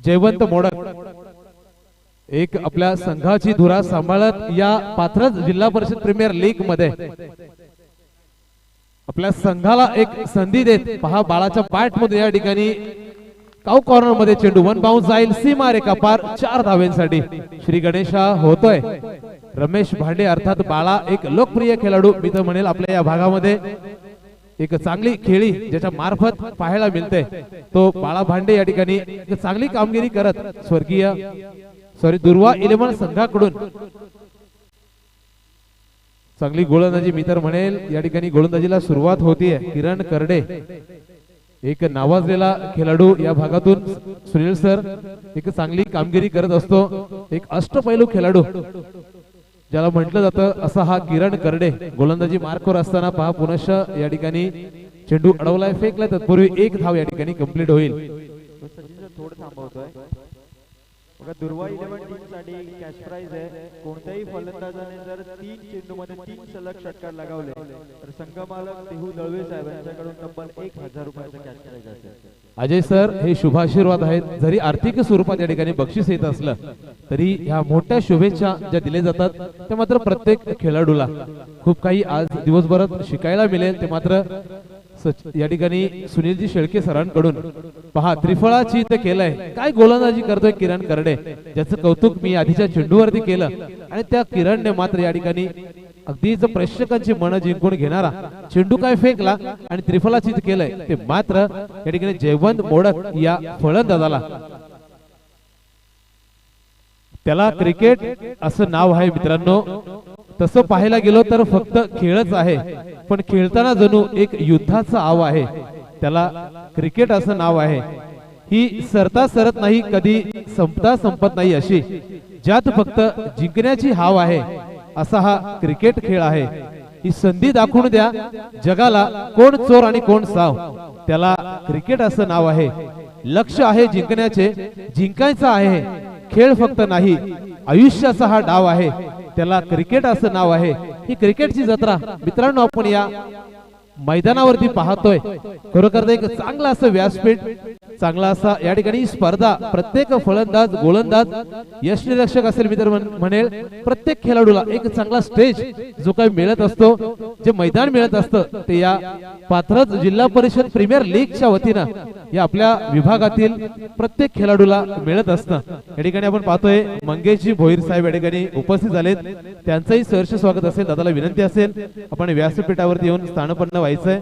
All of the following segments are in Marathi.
जयवंत मोडक एक आपल्या संघाची धुरा सांभाळत या पात्रज जिल्हा परिषद प्रीमियर लीग मध्ये आपल्या संघाला एक संधी देत पहा बाळाच्या बॅट मध्ये या ठिकाणी काउ कॉर्नर मध्ये चेंडू वन बाउंस जाईल सीमा रेखा पार 4 धावांसाठी श्री गणेशा होतोय। रमेश भांडे अर्थात बाळा एक लोकप्रिय खेळाडू मी तर म्हणेल आपल्या या भागामध्ये एक चांगली खेळी ज्याच्या मार्फत पाहायला मिळते तो बाळा भांडे या ठिकाणी चांगली कामगिरी करत स्वर्गीय दुर्वा 11 संघाकडून चांगली गोलंदाजी मी तर म्हणेल या ठिकाणी गोलंदाजीला सुरुवात होतीये। किरण करडे एक नावाजलेला खेळाडू या भागातून सुनील सर एक चांगली कामगिरी करत असतो एक अष्टपैलू खेळाडू ज्याला म्हटलं जातं असा हा किरण करडे गोलंदाजी मार्कवर असताना पहा पुनश्च या ठिकाणी चेंडू अडवलाय फेकलाय तत्पूर्वी एक धाव या ठिकाणी कंप्लीट होईल। थोडं थांबवतोय बघा दुर्वा 11 टीम साठी कॅश प्राइज आहे कोणत्याही फलंदाजाने जर 3 चेंडू मध्ये 3 सलग षटकार लगावले तर संघ मालक देहू दळवे साहेब यांच्याकडून तब्बल 1000 रुपयाचा कॅश प्राइज असेल। अजय सर हे शुभाशीर्वाद आहेत जरी आर्थिक स्वरूपात या ठिकाणी बक्षीस येत असलं तरी ह्या मोठ्या शुभेच्छा ज्या दिले जातात ते मात्र प्रत्येक खेळाडूला खूप काही आज दिवसभरात शिकायला मिळेल ते मात्र या ठिकाणी सुनीलजी शेळके सरांकडून पहा त्रिफळाची ते केलंय काय गोलंदाजी करतोय किरण करडे ज्याचं कौतुक मी आधीच्या चेंडूवरती केलं आणि त्या किरणने मात्र या ठिकाणी अगदीच प्रेक्षकांची मन जिंकून घेणारा चेंडू काय फेकला आणि त्रिफळाची केलंय ते मात्र या ठिकाणी जयवंत मोडक या फलंदाजाला त्याला क्रिकेट असं नाव आहे मित्रांनो तसं पाहायला गेलो तर फक्त खेळच आहे पण खेळताना जणू एक युद्धाचा आव आहे त्याला क्रिकेट असं नाव आहे। ही सरता सरत नाही कधी संपता संपत नाही अशी ज्यात फक्त जिंकण्याची हाव आहे असा हा क्रिकेट खेळ आहे। ही संधी दाखवून द्या जगाला कोण चोर आणि कोण साव त्याला क्रिकेट असं नाव आहे। लक्ष आहे जिंकण्याचे जिंकायचं आहे खेळ फक्त नाही आयुष्याचा हा डाव आहे त्याला क्रिकेट असं नाव आहे। ही क्रिकेटची जत्रा मित्रांनो आपण या मैदानावरती पाहतोय खरोखर एक चांगला असं व्यासपीठ चांगला असा या ठिकाणी स्पर्धा प्रत्येक फलंदाज गोलंदाज यष्टीरक्षक असेल मित्र म्हणेल प्रत्येक खेळाडूला एक चांगला स्टेज जो काही मिळत असतो जे मैदान मिळत असतं ते या पात्रज जिल्हा परिषद प्रीमियर लीगच्या वतीनं या आपल्या विभागातील प्रत्येक खेळाडूला मिळत असतं। या ठिकाणी आपण पाहतोय मंगेशजी भोईर साहेब या ठिकाणी उपस्थित झालेत त्यांचंही सहर्ष स्वागत असेल दादाला विनंती असेल आपण व्यासपीठावरती येऊन स्थानपन्न व्हायचंय।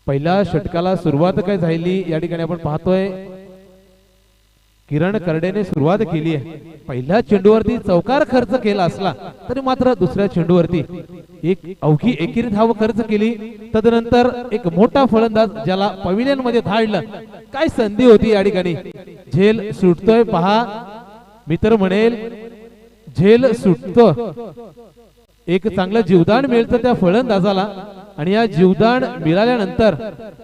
पहिल्या षटकाला सुरुवात काय झाली या ठिकाणी आपण पाहतोय किरण करडेने सुरुवात केली आहे। पहिल्या चेंडूवरती चौकार खर्च केला असला तरी मात्र दुसऱ्या चेंडूवरती एक अवघी एकेरी धाव खर्च केली तदनंतर एक मोठा फलंदाज ज्याला पविलियन मध्ये धाडलं काय संधी होती या ठिकाणी झेल सुटतोय पहा मित्र म्हणेल झेल सुटतो एक चांगलं जीवदान मिळतं त्या फलंदाजाला आणि या जीवदान मिळाल्यानंतर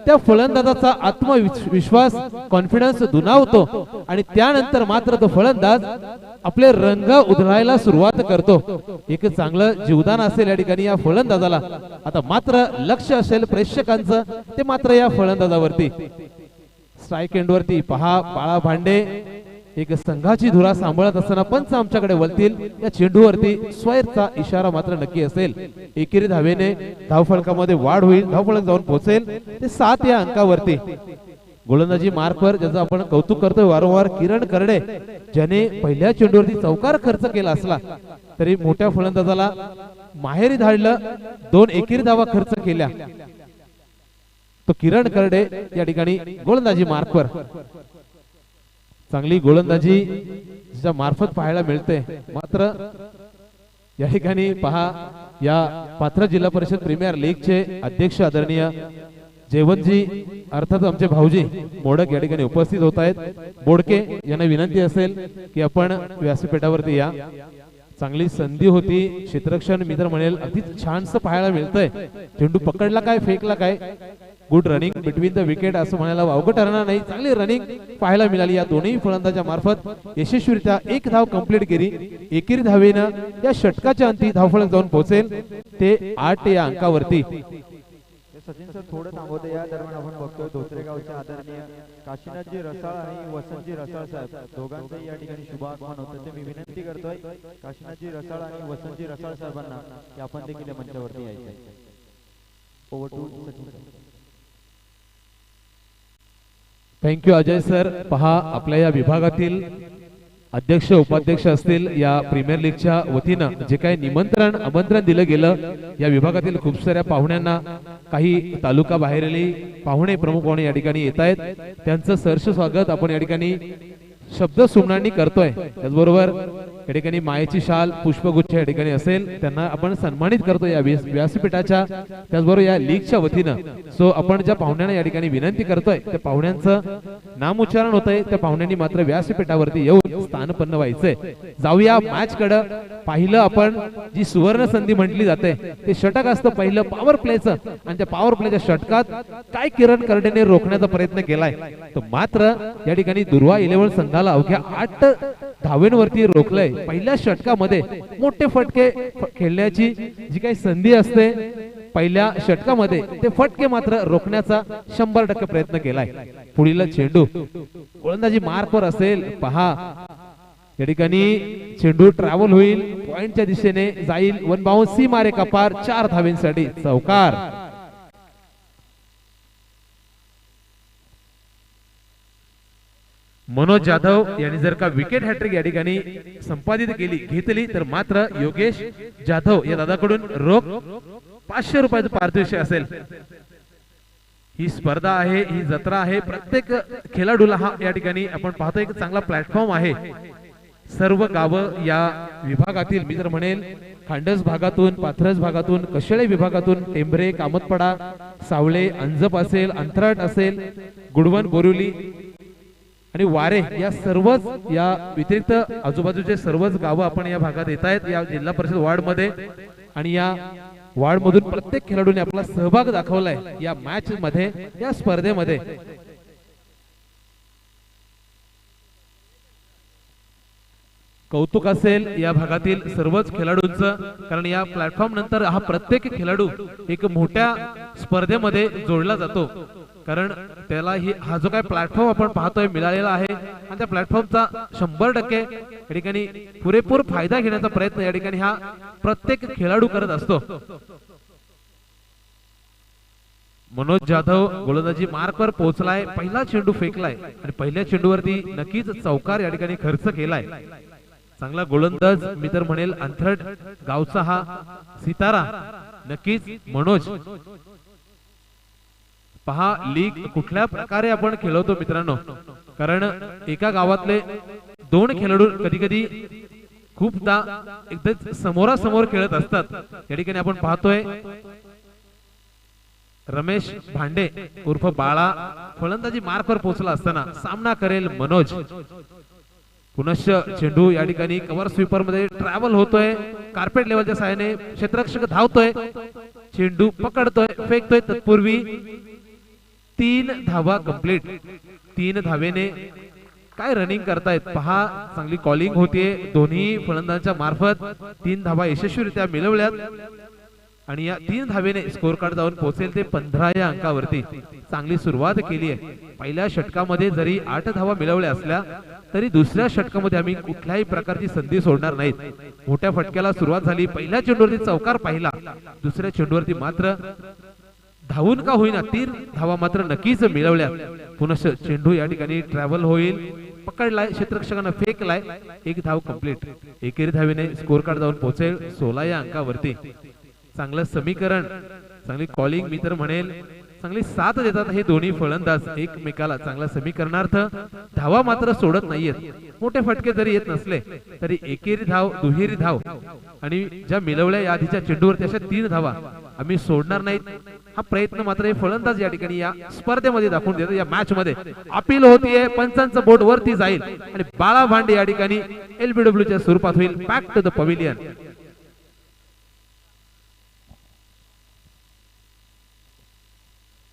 त्या फलंदाजाचा आत्मविश्वास कॉन्फिडन्स दुणावतो आणि त्यानंतर मात्र तो फलंदाज आपले रंग उधळायला सुरुवात करतो। एक चांगलं जीवदान असेल या ठिकाणी या फलंदाजाला आता मात्र लक्ष असेल प्रेक्षकांचं ते मात्र या फलंदाजावरती स्ट्राइक एंड वरती पहा बाळा भांडे एक संघाची धुरा सांभाळत असताना पंच आमच्याकडे वळतील या चेंडूवरती स्वैरचा इशारा मात्र नक्की असेल। एकेरी धावेने धावफलकामध्ये वाढ होईल धावफलक जाऊन पोहोचेल ते 7 या अंकावरती गोलंदाजी मार्कवर ज्याचं आपण कौतुक करतोय वारंवार किरण करडे ज्याने पहिल्या चेंडूवरती चौकार खर्च केला असला तरी मोठ्या फलंदाजाला माहेरी धाडलं 2 एकेरी धावा खर्च केल्या तो किरण करडे या ठिकाणी गोलंदाजी मार्कवर चांगली गोलंदाजी जिच्या मार्फत पाहायला मिळते मात्र या ठिकाणी पहा या पात्र जिल्हा परिषद प्रीमियर लीगचे अध्यक्ष आदरणीय जयवंतजी अर्थात आमचे भाऊजी मोडक या ठिकाणी उपस्थित होत आहेत। बोडके यांना विनंती असेल की आपण व्यासपीठावरती या चांगली संधी होती क्षेत्ररक्षण मित्र म्हणेल अगदी छानसं पाहायला मिळतंय चेंडू पकडला काय फेकला काय good running between the wicket असं म्हणायला अवघड ठरणार नाही चांगली रनिंग पाहायला मिळाली या दोन्ही फलंदाजांच्या मार्फत यशस्वीरित्या एक धाव कंप्लीट केली। एकेरी धावेनं या षटकाच्या अंती धावफलक जाऊन पोहोचेल ते 8 या अंकावरती सचिन सर थोडं थांबवतो. या दरम्यान आपण बघतोय धोत्रे गावचे आदरणीय काशीनाथजी रसाळ आणि वसंतजी रसाळ साहेब दोघांचंही या ठिकाणी शुभ आगमन होतं. ते मी विनंती करतोय काशीनाथजी रसाळ आणि वसंतजी रसाळ साहेबांना की आपण देखील या मंचावरती यायचं. Over to Sachin sir. Thank you Ajay sir. पहा आपल्या या विभागातील अध्यक्ष उपाध्यक्ष असतील या प्रीमियर लीगच्या वतीनं जे काही निमंत्रण आमंत्रण दिलं गेलं या विभागातील खूप साऱ्या पाहुण्यांना काही तालुका बाहेरील पाहुणे प्रमुख पाहुणे या ठिकाणी येत आहेत. त्यांचं सहर्ष स्वागत आपण या ठिकाणी शब्द सुमनांनी करतोय. त्याचबरोबर या ठिकाणी मायेची शाल पुष्पगुच्छ या ठिकाणी असेल त्यांना आपण सन्मानित करतोय या व्यासपीठाच्या त्याचबरोबर या लीगच्या वतीनं. सो आपण ज्या पाहुण्यांना या ठिकाणी विनंती करतोय त्या पाहुण्यांचं नाम उच्चारण होतंय त्या पाहुण्यांनी मात्र व्यासपीठावरती येऊन स्थानपन्न व्हायचंय. जाऊया मॅच कडे. पाहिलं आपण जी सुवर्ण संधी म्हटली जाते ते षटक असतं पहिलं पॉवर प्लेचं आणि त्या पॉवर प्लेच्या षटकात काय किरण कर्डेने रोखण्याचा प्रयत्न केलाय तर मात्र या ठिकाणी दुर्वा 11 संघाला अवघ्या 8 धावेंवरती रोखलंय. पहिल्या षटकामध्ये मोठे फटके खेळण्याची जी काही संधी असते पहिल्या षटकामध्ये ते फटके मात्र रोखण्याचा 100% प्रयत्न केलाय. पुढील चेंडू गोलंदाजी मार्कवर असेल. पहा या ठिकाणी चेंडू ट्रॅव्हल होईल पॉइंटच्या दिशेने जाईल. वन बाउंस सी मारे कपार 4 धावेंसाठी चौकार. मनोज जाधव यांनी जर का विकेट हॅट्रिक या ठिकाणी संपादित केली घेतली तर मात्र योगेश जाधव या दादाकडून रोख 500 रुपयाचं पारितोषिक असेल. ही स्पर्धा आहे ही जत्रा आहे. प्रत्येक खेळाडूला हा या ठिकाणी आपण पाहतो एक चांगला प्लॅटफॉर्म आहे. सर्व गावं या विभागातील मी तर म्हणेल खांडस भागातून पाथरस भागातून कशेळे विभागातून टेंभरे कामतपडा सावळे अंजप असेल अंतराट असेल गुडवन बोरिवली आणि वारे या सर्वच या व्यतिरिक्त आजूबाजूचे सर्वच गावं आपण या भागात येत आहेत या जिल्हा परिषद वार्ड मध्ये. आणि या वार्ड मधून प्रत्येक खेळाडूने आपला सहभाग दाखवलाय या मॅच मध्ये या स्पर्धेमध्ये. कौतुक असेल या भागातील सर्वच खेळाडूंचं कारण या प्लॅटफॉर्म नंतर हा प्रत्येक खेळाडू एक मोठ्या स्पर्धेमध्ये जोडला जातो. कारण त्याला हा जो काय प्लॅटफॉर्म आपण पाहतोय मिळालेला आहे आणि त्या प्लॅटफॉर्मचा 100% या ठिकाणी पुरेपूर फायदा घेण्याचा प्रयत्न या ठिकाणी हा प्रत्येक खेळाडू करत असतो. मनोज जाधव गोलंदाजी मार्कवर पोहोचलाय. पहिला चेंडू फेकलाय आणि पहिल्या चेंडूवरती नक्कीच चौकार या ठिकाणी खर्च केलाय. चांगला गोलंदाज मी तर म्हणेल अंथरट गावचा हा सितारा नक्कीच मनोज. पहा लीग कुठल्या प्रकारे आपण खेळवतो मित्रांनो कारण एका गावातले 2 खेळाडू कधी कधी खूपदा एकदम समोरासमोर खेळत असतात. या ठिकाणी आपण पाहतोय रमेश भांडे उर्फ बाळा फलंदाजी मार्कवर पोहोचला असताना सामना करेल मनोज. पुनश्च चेंडू या ठिकाणी कव्हर स्वीपर मध्ये ट्रॅव्हल होतोय. कार्पेट लेवलच्या सहाय्याने क्षेत्ररक्षक धावतोय. चेंडू पकडतोय फेकतोय. तत्पूर्वी 3 धावा कंप्लीट. 3 धावेने काय रनिंग करतायत पहा. चांगली कॉलिंग होतीये दोन्ही फलंदाजांच्या मार्फत. 3 धावा यशस्वीरित्या मिळवल्यात आणि या 3 धावेने स्कोर कार्ड जाऊन पोहोचेल ते 15 या अंकावरती. चांगली सुरुवात केली आहे. पहिल्या षटकामध्ये जरी 8 धावा मिळवल्या असल्या तरी दुसऱ्या षटकामध्ये आम्ही कुठल्याही प्रकारची संधी सोडणार नाहीत. मोठ्या फटक्याला सुरुवात झाली. पहिल्या चेंडूवरती चौकार पाहिला. दुसऱ्या चेंडूवरती मात्र धावून का होईना 3 धावा मात्र नक्कीच मिळवल्या. पुनश्च चेंडू या ठिकाणी ट्रॅव्हल होईल. पकडलाय क्षेत्ररक्षकांना फेकलाय. 1 धाव कंप्लीट. एकेरी धावेने स्कोर कार्ड जाऊन पोहोचेल 16 या अंकावरती. चांगलं समीकरण चांगली कॉलिंग मी तर म्हणेल चांगली साथ देतात हे दोन्ही फलंदाज एकमेकाला. चांगल्या समीकरणार्थ धावा मात्र सोडत नाहीयेत. मोठे फटके जरी येत नसले तरी एकेरी धाव दुहेरी धाव आणि ज्या मिळवल्या या आधीच्या चेंडूवरती अशा 3 धावा आम्ही सोडणार नाहीत हा प्रयत्न मात्र हे फलंदाज या ठिकाणी या स्पर्धेमध्ये दाखवून देतात. या मॅच मध्ये अपील होतीये. पंचांचं बोट वरती जाईल आणि बाळा भांडे या ठिकाणी LBW च्या स्वरूपात होईल back to the pavilion.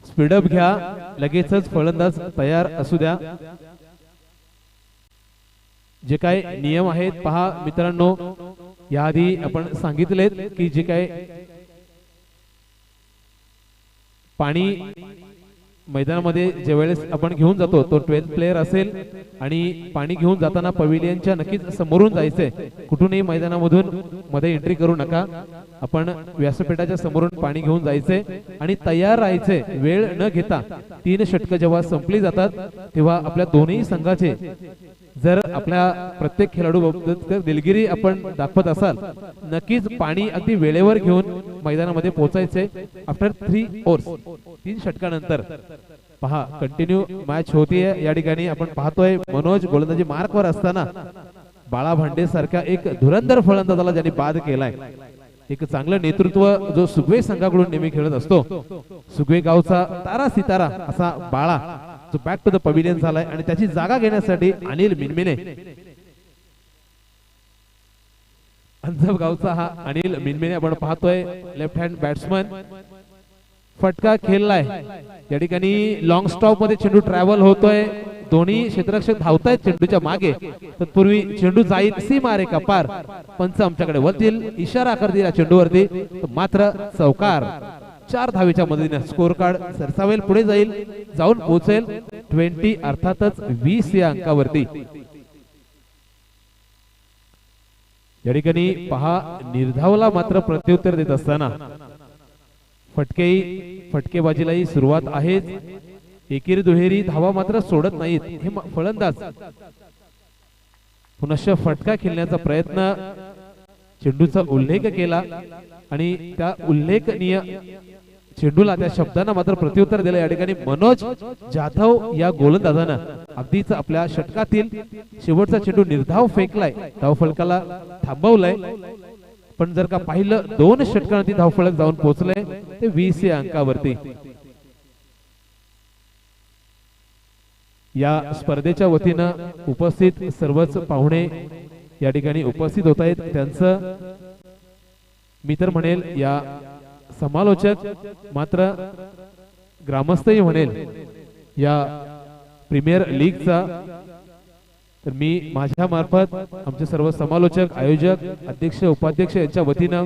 Speed up घ्या लगेचच फलंदाज तयार असू द्या. जे काय नियम आहेत पहा मित्रांनो याआधी आपण सांगितलेत की जे काय पाणी मैदानामध्ये ज्यावेळेस आपण घेऊन जातो तो 12th प्लेयर असेल आणि पाणी घेऊन जाताना पवेलियनच्या नक्कीच समोरून जायचंय, कुठूनही मैदानामधून मध्ये एंट्री करू नका. आपण व्यासपीठाच्या समोरून पाणी घेऊन जायचंय आणि तयार राहायचंय. वेळ न घेता 3 षटकं जेव्हा संपली जातात तेव्हा आपल्या दोन्ही संघाचे जर आपल्या प्रत्येक खेळाडू बाबतीत दिलगिरी आपण दाखवत असाल नक्कीच पाणी अगदी वेळेवर घेऊन मैदानामध्ये पोहोचायचे. आफ्टर 3 ओव्हर्स 3 षटकानंतर पहा कंटिन्यू मॅच होतीये. या ठिकाणी आपण पाहतोय मनोज गोलंदाजी मार्कवर असताना बाळा भांडे सारखा एक धुरंधर फलंदाजाला ज्यांनी बाद केलाय. एक चांगलं नेतृत्व जो सुगवे संघाकडून नेहमी खेळत असतो. सुगवे गावचा तारा सितारा असा बाळा जो बॅक टू द पवेलियन झालाय आणि त्याची जागा घेण्यासाठी अनिल मिनमिने, अंजब गावचा हा अनिल मिनमिने आपण पाहतोय लेफ्ट हँड बॅट्समन फटका खेळलाय. या ठिकाणी लॉंग स्टॉप मध्ये चेंडू ट्रॅव्हल होतोय. दोन्ही क्षेत्ररक्षक धावतायत चेंडूच्या मागे. तत्पूर्वी चेंडू जाईल सीमारेखा पार. पंच आमच्याकडे वळतील, इशारा करतील या चेंडूवरती, मात्र चौकार. 4 धावेच्या मदतीने स्कोर कार्ड सरसावेल, पुढे जाऊन पोहोचेल 20 अर्थातच 20 या अंकावरती. या ठिकाणी पहा निर्धावला मात्र प्रत्युत्तर देत असताना फटकेबाजीलाही सुरुवात आहे. एकेरी दुहेरी धावा मात्र सोडत नाहीत हे फलंदाज. पुनश्च फटका खेळण्याचा प्रयत्न, चेंडूचा उल्लेख केला आणि त्या उल्लेखनीय चेंडूला त्या शब्दांना मात्र प्रत्युत्तर दिलं. या ठिकाणी मनोज जाधव या गोलंदाजानं अगदीच आपल्या षटकातील शेवटचा चेंडू निर्धाव फेकलाय, धावफलकाला थांबवलंय. पण जर का पाहिलं 2 षटकांवरती धावफलक जाऊन पोहोचलंय ते 20 या अंकावरती. या स्पर्धेच्या वतीनं उपस्थित सर्वच पाहुणे या ठिकाणी उपस्थित होत आहेत. त्यांचं मी तर म्हणेल या समालोचक मात्र ग्रामस्थही म्हणेल या प्रीमियर लीगचा. तर मी माझ्या मार्फत आमचे सर्व समालोचक, आयोजक, अध्यक्ष, उपाध्यक्ष यांच्या वतीनं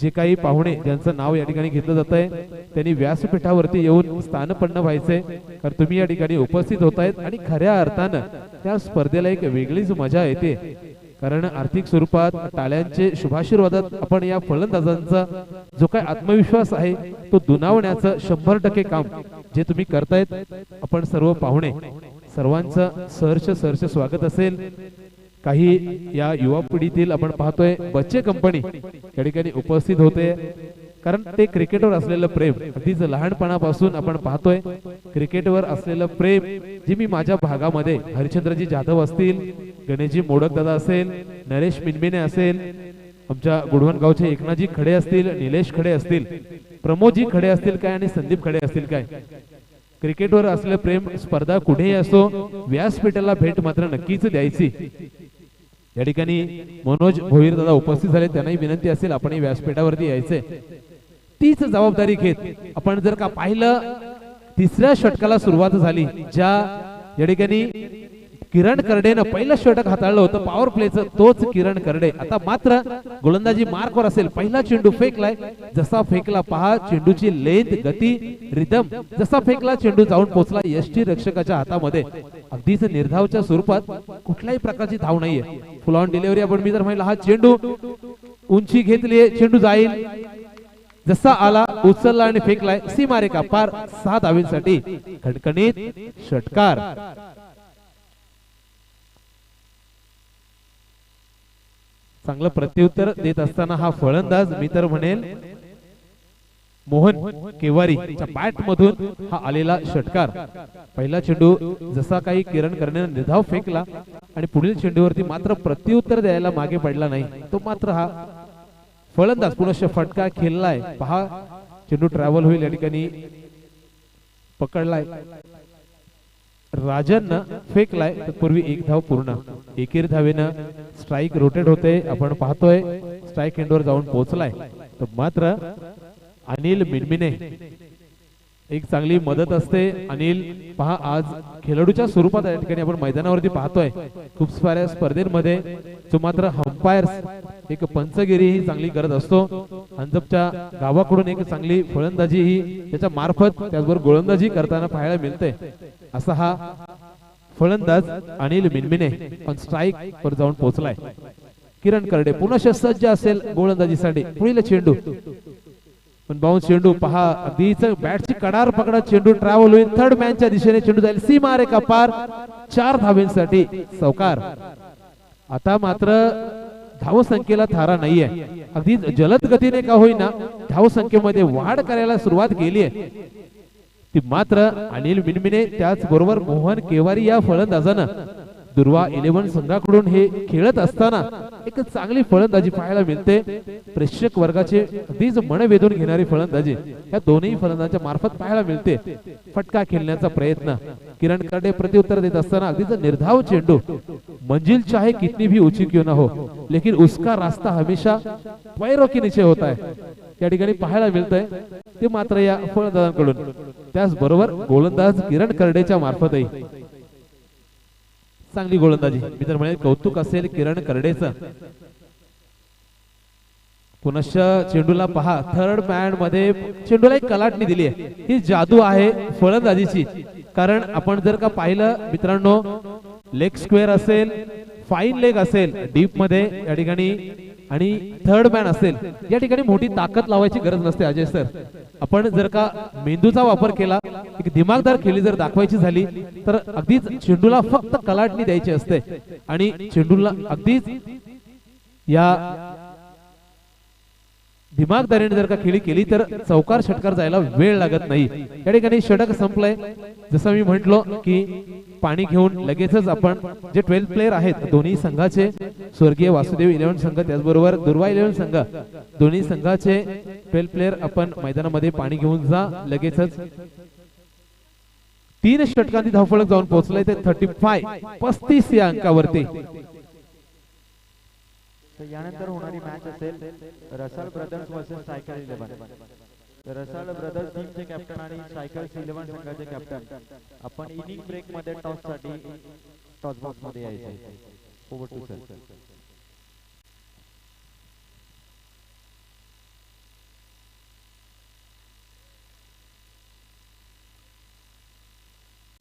जे काही पाहुणे ज्यांचं नाव या ठिकाणी घेतलं जात आहे त्यांनी व्यासपीठावरती येऊन स्थानपन्न व्हायचंय. कारण तुम्ही या ठिकाणी उपस्थित होत आहेत आणि खऱ्या अर्थानं त्या स्पर्धेला एक वेगळीच मजा येते. कारण आर्थिक स्वरूपात टाळ्यांचे शुभाशीर्वादात आपण या फलंदाजांचा जो काही आत्मविश्वास आहे तो दुणावण्याचं 100% काम जे तुम्ही करतायत आपण सर्व पाहुणे सर्वांचं सहर्ष स्वागत असेल. काही या युवा पिढीतील आपण पाहतोय बच्चे कंपनी या ठिकाणी उपस्थित होते. कारण ते क्रिकेटवर असलेलं प्रेम अगदीच लहानपणापासून आपण पाहतोय. क्रिकेटवर असलेलं प्रेम जे मी माझ्या भागामध्ये हरिश्चंद्रजी जाधव असतील, गणेशजी मोडक दादा असेल, नरेश मिनमिने असेल, आमच्या गुडवन गावचे एकनाथजी खडे असतील, निलेश खडे असतील, प्रमोदजी खडे असतील काय आणि संदीप खडे असतील काय, क्रिकेटवर असलेलं प्रेम स्पर्धा कुठेही असो व्यासपीठाला भेट मात्र नक्कीच द्यायची. या ठिकाणी मनोज भोईर दादा उपस्थित झाले, त्यांनाही विनंती असेल आपण व्यासपीठावरती यायचे. तीच जबाबदारी घेत आपण जर का पाहिलं 3ऱ्या षटकाला सुरुवात झाली ज्या या ठिकाणी किरण करडेनं पहिलं षटक हाताळलं होतं पॉवर प्लेचं, तोच किरण करडे आता मात्र गोलंदाजी मार्कवर असेल. पहिला चेंडू फेकलाय, जसा फेकला पहा चेंडूची लेंथ, गती, रिदम, जसा फेकला चेंडू जाऊन पोहोचला यष्टी रक्षकाच्या हातामध्ये. अगदीच निर्धावच्या स्वरूपात कुठल्याही प्रकारची धाव नाहीये. फुल ऑन डिलिव्हरी आपण मी जर म्हणलं हा चेंडू उंची घेतलीये, चेंडू जाईल, जसा आला उचलला आणि फेकलाय सीमारेखा पार. 6 धावेसाठी खणखणीत षटकार. चांगलं प्रत्युत्तर देत असताना हा फलंदाज मी तर म्हणेल मोहन केवारीच्या बॅट मधून हा आलेला षटकार. पहिला चेंडू जसा काही किरण करण्याने निर्धाव फेकला आणि पुढील चेंडूवरती मात्र प्रत्युत्तर द्यायला मागे पडला नाही, तो मात्र हा फलंदाज पुनश्च फटका खेळलाय. पहा चेंडू ट्रॅव्हल होईल, या ठिकाणी पकडलाय, राजन फेकलाय, तत्पूर्वी 1 धाव पूर्ण. एकेरी धावेनं स्ट्राइक रोटेट होते, आपण पाहतोय स्ट्राइक एंडवर जाऊन पोहोचलाय. तर मात्र अनिल मिनमिने एक चांगली मदत असते. अनिल पहा आज खेळाडूच्या स्वरूपात या ठिकाणी आपण मैदानावरती पाहतोय खूप साऱ्या स्पर्धेमध्ये जो मात्र अंपायर्स एक पंचगिरी ही चांगली करत असतो. अंजपच्या गावाकडून एक चांगली फलंदाजी ही त्याच्या मार्फत त्याचबरोबर गोलंदाजी करताना पाहायला मिळते. असा हा फलंदाज अनिल मिनमिने ऑन स्ट्राइक वर जाऊन पोहोचलाय. किरण करडे पुन्हा सज्ज असेल गोलंदाजीसाठी. पुढील चेंडू पण बाउन्स चेंडू पहा अगदीच बॅटची कडार पकडत चेंडू ट्रॅव्हल होईल. थर्ड मॅनच्या दिशेने चेंडू जाईल सीमा रेखा पार. 4 धावांसाठी चौकार. आता मात्र धावसंख्येला थारा नाहीये. अगदी जलद गतीने का होईना धावसंख्येमध्ये वाढ करायला सुरुवात केली आहे ती मात्र अनिल मिनमिने त्याचबरोबर मोहन केवारी या फलंदाजानं दुर्वा 11 संघाकडून हे खेळत असताना एक चांगली फलंदाजी पाहायला मिळते. प्रेक्षक वर्गाचे अगदीच मन वेधून घेणारी फलंदाजी या दोन्ही फलंदाजांच्या मार्फत पाहायला मिळते. फटका खेळण्याचा प्रयत्न किरण करडे प्रत्युत्तर देत असताना अगदीच निर्धाव चेंडू. मंजिल चाहे कितनी भी ऊंची क्यों ना हो लेकिन उसका रास्ता हमेशा पैरों के नीचे होता है या ठिकाणी पाहायला मिळतंय. ते मात्र या फलंदाजांकडून त्याचबरोबर गोलंदाज किरण करडेच्या मार्फतही चांगली गोलंदाजी. मी तर म्हणेन कौतुक असेल किरण करडेचं. पुनश्च चेंडूला पहा थर्ड मॅन मध्ये चेंडूला एक कलाटणी दिली आहे. ही जादू आहे फलंदाजीची. कारण आपण जर का पाहिलं मित्रांनो लेग स्क्वेअर असेल फाईन लेग असेल डीप मध्ये या ठिकाणी आणि थर्ड मॅन असेल या ठिकाणी मोठी ताकद लावायची गरज नसते अजय सर. आपण जर का मेंदूचा वापर केला एक दिमागदार खेळी जर दाखवायची झाली तर अगदीच चेंडूला फक्त कलाटणी द्यायची असते आणि चेंडूला अगदीच या दिमागदारीने जर का खेळी केली तर चौकार षटकार जायला वेळ लागत नाही. या ठिकाणी षटक संपलंय. जसं मी म्हटलो की पाणी घेऊन लगेचच आपण जे 12 प्लेयर आहेत दोन्ही संघाचे स्वर्गीय वासुदेव 11 संघ त्याचबरोबर दुर्वा 11 संघ दोन्ही संघाचे 12 प्लेयर आपण मैदानामध्ये पाणी घेऊन जा. लगेचच 3 षटकांनी धावफलक जाऊन पोहोचलाय ते 35 या अंकावरती. यानंतर होणारी मॅच असेल Rasal brothers versus cycle 11. Rasal brothers टीमचे कॅप्टन आणि सायकल्स 11 संघाचे कॅप्टन आपण इनिंग ब्रेक मध्ये टॉस साठी टॉस बॉक्स मध्ये यायचे. Over to sir.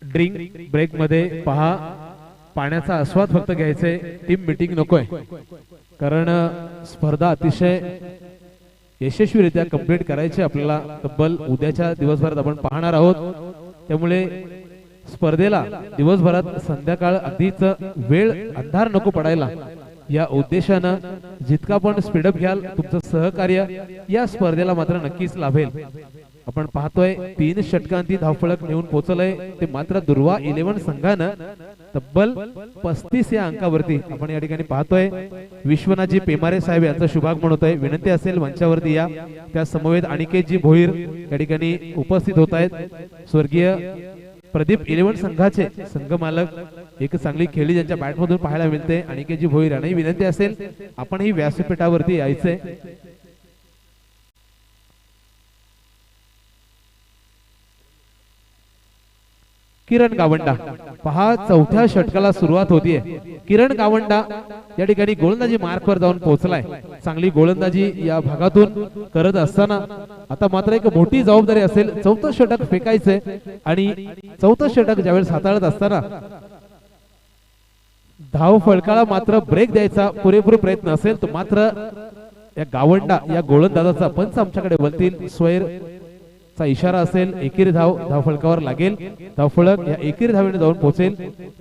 Drink break मध्ये पहा पाण्याचा आस्वाद फक्त घ्यायचे. टीम मीटिंग नकोय कारण स्पर्धा अतिशय यशस्वीरित्या कंप्लीट करायची आपल्याला. तब्बल उद्याच्या दिवसभरात आपण पाहणार आहोत. त्यामुळे स्पर्धेला दिवसभरात संध्याकाळ अगदीच वेळ अंधार नको पडायला या उद्देशानं जितका पण स्पीडअप घ्याल तुमचं सहकार्य या स्पर्धेला मात्र नक्कीच लाभेल. आपण पाहतोय 3 षटकांती धावफलक नेऊन पोहोचलंय ते मात्र दुर्वा 11 संघानं तब्बल 35 या अंकावरती आपण या ठिकाणी पाहतोय. विश्वनाथजी पेमारे साहेब यांचा शुभागमन होतोय. विनंती असेल मंचावरती या. त्या समवेत अनिकेतजी भोईर या ठिकाणी उपस्थित होत आहेत. स्वर्गीय प्रदीप 11 संघाचे संघ मालक एक चांगली खेळी ज्यांच्या बॅट मधून पाहायला मिळते अनिकेतजी भोईर यांनाही विनंती असेल आपण ही व्यासपीठावरती यायचंय. किरण गावंडा पहा चौथ्या षटकाला सुरुवात होतीये. किरण गावंडा या ठिकाणी गोलंदाजी मार्कवर जाऊन पोहोचलाय. चांगली गोलंदाजी या भागातून करत असताना आता मात्र एक मोठी जबाबदारी असेल. 4थं षटक फेकायचंय आणि 4थं षटक ज्यावेळेस हाताळत असताना धाव फलकाला मात्र ब्रेक द्यायचा पुरेपूर प्रयत्न असेल तर मात्र या गावंडा या गोलंदाजाचा पंच आमच्याकडे बोलतील. स्वैर चा इशारा असेल. एकेरी धाव फलकावर लागेल. धावफलक या एकेरी धावेने जाऊन पोहोचेल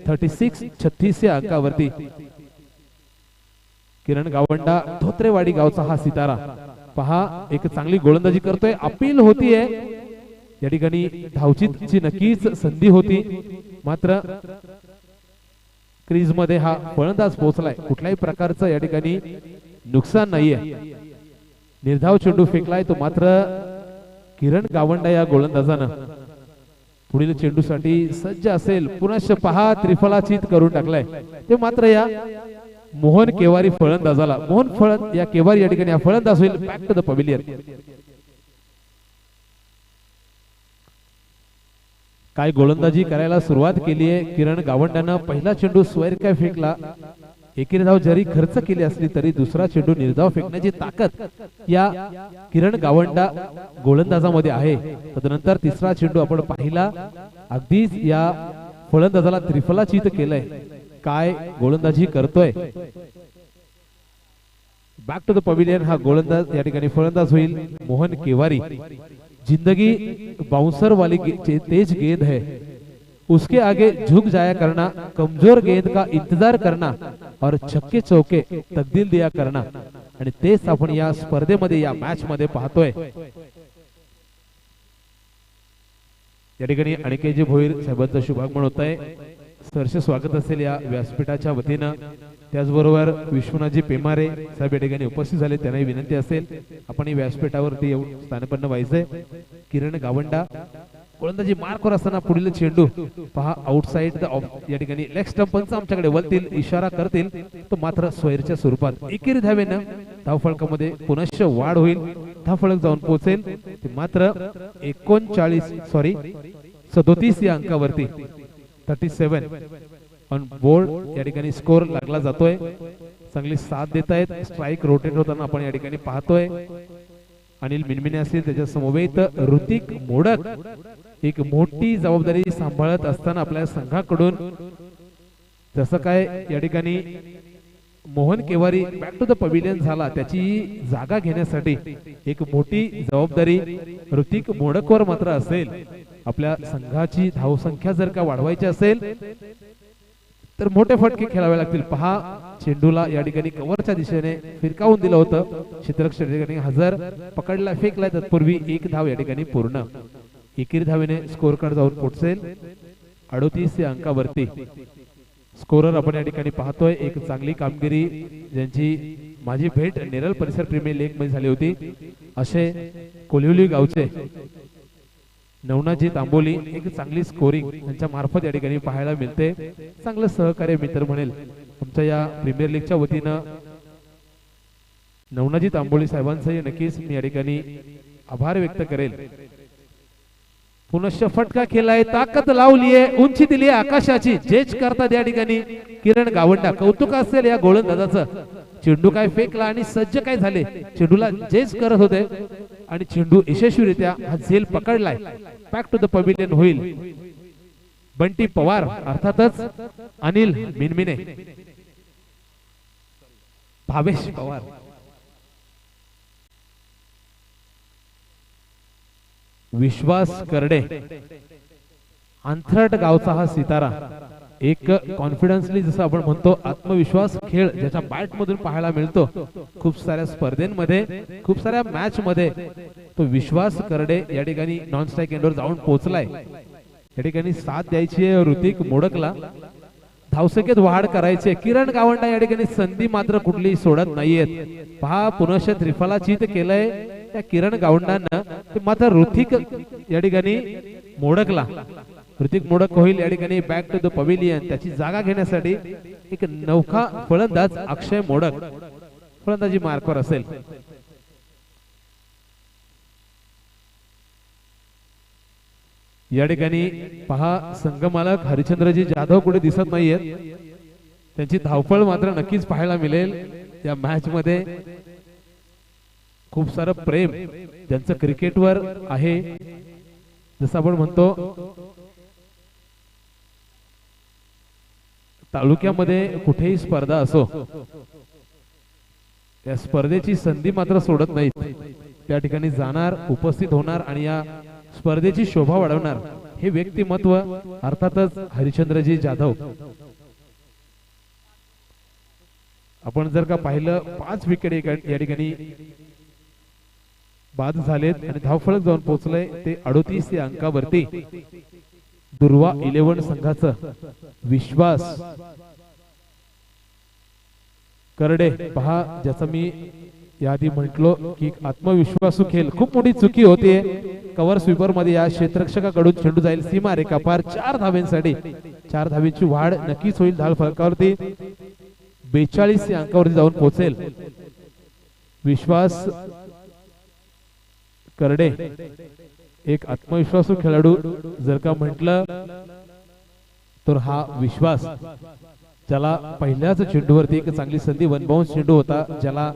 36-36 या अंकावरती. किरण गावंडा धोत्रेवाडी गावचा हा सितारा पहा एक चांगली गोलंदाजी करतोय. अपील होतीये या ठिकाणी धावचीची नक्कीच संधी होती मात्र क्रीज मध्ये हा फलंदाज पोहोचलाय. कुठल्याही प्रकारचं या ठिकाणी नुकसान नाहीये. निर्धाव चेंडू फेकलाय तो मात्र किरण गावंडा या गोलंदाजानं पुढील चेंडूसाठी सज्ज असेल. पुन्हा पहा त्रिफलाचीत करून टाकलाय ते मात्र या मोहन केवारी फलंदाजाला मोहन या केवारी या ठिकाणी फलंदाज होईल. Back to the pavilion. काय गोलंदाजी करायला सुरुवात केली आहे किरण गावंड्यानं. पहिला चेंडू स्वैर काय फेकला. एकेरी धाव जरी खर्च केली असली तरी दुसरा चेंडू निर्धाव फेकण्याची ताकद या किरण गावंडा गोलंदाजामध्ये आहे. तदनंतर तिसरा चेंडू आपण पाहिला, अगदीच या फलंदाजाला त्रिफलाचीत केलंय. काय गोलंदाजी करतोय. बॅक टू द पवेलियन हा गोलंदाज या ठिकाणी फलंदाज होईल मोहन केवारी. जिंदगी बाउंसर वाली तेज गेंद है, उसके आगे झुक जाया करना, कमजोर गेंद का इंतजार करना और छक्के चौके तब्दील दिया करना. आणि तेच आपण या स्पर्धेमध्ये या मॅच मध्ये पाहतोय. या ठिकाणी अनिकेतजी भोईर साहेबांचं शुभागमन होत आहे. सहर्ष स्वागत असेल या व्यासपीठाच्या वतीनं. त्याचबरोबर विश्वनाथजी पेमारे साहेब या ठिकाणी उपस्थित झाले, त्यांनाही विनंती असेल आपण या व्यासपीठावरती येऊन स्थानपन्न व्हायचंय. किरण गावंडा गोलंदाजी मार्कवर असताना पुढील चेंडू पहा आउटसाइड द ऑफ. या ठिकाणी लेग स्टंपचा आमच्याकडे वळतील, इशारा करतील, तो मात्र स्वैरच्या स्वरूपात. एकेरी धावेनं धावफलकामध्ये पुनश्च वाढ होईल. धावफलक जाऊन पोहोचेल ते मात्र 37 या अंकावरती. 37 ऑन बोर्ड या ठिकाणी स्कोर लागला जातोय. चांगली साथ देत आहेत. स्ट्राइक रोटेट होताना आपण या ठिकाणी पाहतोय. अनिल मिनमिने असतील, त्याच्या समवेत ऋतिक मोडक एक मोठी जबाबदारी सांभाळत असताना आपल्या संघाकडून जसं काय या ठिकाणी मोहन केवारी बॅक टू द पवेलियन झाला, त्याची जागा घेण्यासाठी एक मोठी जबाबदारी ऋतिक मोडकवर मात्र असेल. आपल्या संघाची धावसंख्या जर का वाढवायची असेल तर मोठे फटके खेळावे लागतील. पहा चेंडूला या ठिकाणी कव्हरच्या दिशेने फिरकावून दिलं होतं. क्षेत्ररक्षक या ठिकाणी हजर पकडला, फेकलाय. तत्पूर्वी एक धाव या ठिकाणी पूर्ण. एकेरी धावेने स्कोर कार्ड जाऊन पोहोचेल 38 या अंकावरती. स्कोरर आपण या ठिकाणी पाहतोय. एक चांगली कामगिरी ज्यांची माझी भेट नेरळ परिसर प्रीमियर लीग मध्ये झाली होती असे कोलिवली गावचे नवनाजी तांबोली, एक चांगली स्कोरिंग त्यांच्या मार्फत या ठिकाणी पाहायला मिळते. चांगलं सहकार्य मित्र म्हणेल आमच्या या प्रीमियर लीगच्या वतीनं नवनाजी तांबोली साहेबांचे नक्कीच मी या ठिकाणी आभार व्यक्त करेल. पुनश्च फटका केलाय, ताकद लावलीये, उंची दिली आकाशाची. जेच करतात या ठिकाणी किरण गावंडा. कौतुक असेल या गोलंदाजाचं. चेंडू काय फेकला आणि सज्ज काय झाले. चेंडूला जेच करत होते आणि चेंडू यशस्वीरित्या हा झेल पकडलाय. बॅक टू द पवेलियन होईल बंटी पवार, अर्थातच अनिल मिनमिने, भावेश पवार. विश्वास करडे अंथरट गावचा हा सितारा. एक कॉन्फिडन्सली जसं आपण म्हणतो आत्मविश्वास खेळ ज्याच्या बॅट मधून पाहायला मिळतो. खूप साऱ्या स्पर्धेमध्ये, खूप साऱ्या मॅच मध्ये तो विश्वास करडे या ठिकाणी नॉन स्ट्राइक एंडवर जाऊन पोहोचलाय. या ठिकाणी साथ द्यायची आहे ऋतिक मोडकला. धावसंख्येत वाढ करायची. किरण गावंडा या ठिकाणी संधी मात्र कुठली सोडत नाहीयेत. पहा पुनश्च त्रिफलाचीत केलंय त्या किरण गावंडांना. ते मात्र ऋतिक या ठिकाणी मोडकला. ऋतिक मोडक होईल या ठिकाणी बॅक टू द पवेलियन. त्याची जागा घेण्यासाठी एक नौका फलंदाज अक्षय मोडक फलंदाजी मार्कवर असेल. या ठिकाणी पहा संघमालक हरिचंद्रजी जाधव कुठे दिसत नाहीयेत. त्यांची धावपळ मात्र नक्कीच पाहायला मिळेल या मॅच मध्ये. खूप सारं प्रेम ज्यांचं क्रिकेटवर आहे. जसं आपण म्हणतो तालुक्यामध्ये कुठेही स्पर्धा असो, त्या स्पर्धेची संधी मात्र सोडत नाहीत. त्या ठिकाणी जाणार, उपस्थित होणार आणि या स्पर्धेची शोभा वाढवणार हे व्यक्तिमत्व अर्थातच हरिचंद्रजी जाधव. आपण जर का पाहिलं 5 विकेट या ठिकाणी बाद झालेत आणि धावफलक जाऊन पोहोचलंय ते 38 या अंकावरती. दुर्वा 11 संघाचं विश्वास करडे. पहा ज्याचा मी याआधी म्हटलो की आत्मविश्वासू खेळ खूप मोठी चुकी होते. कव्हर स्वीपर मध्ये या क्षेत्ररक्षकाकडून चेंडू जाईल सीमा रेखा पार. 4 धावेंसाठी 4 धावेंची वाढ नक्कीच होईल. धाव फलकावरती 42 या अंकावरती जाऊन पोहोचेल विश्वास करडे. एक आत्मविश्वासू खेळाडू जर का म्हटलं तर हा विश्वास, ज्याला पहिल्याच चेंडूवरती एक चांगली संधी, वन बाउन्स चेंडू होता ज्याला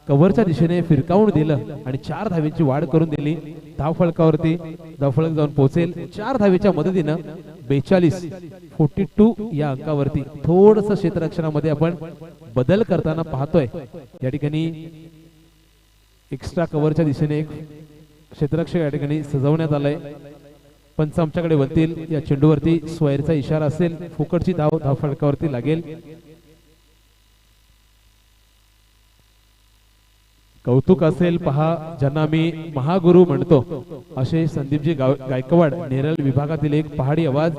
कव्हरच्या दिशेने फिरकावून दिलं आणि 4 धावेची वाढ करून दिली. धाव फलकावरती धावफलक जाऊन पोहोचेल 4 धावेच्या मदतीनं 42 या अंकावरती. थोडस क्षेत्ररक्षणामध्ये आपण बदल करताना पाहतोय. या ठिकाणी एक्स्ट्रा कव्हरच्या दिशेने एक क्षेत्ररक्षक या ठिकाणी सजवण्यात आलंय. पंच आमच्याकडे वळतील. या चेंडूवरती स्वैरचा इशारा असेल. फुकटची धाव धावफलकावरती लागेल. कौतुक असेल पहा, ज्यांना आम्ही महागुरु म्हणतो असे संदीपजी गायकवाड, नेरळ विभागातील एक पहाडी आवाज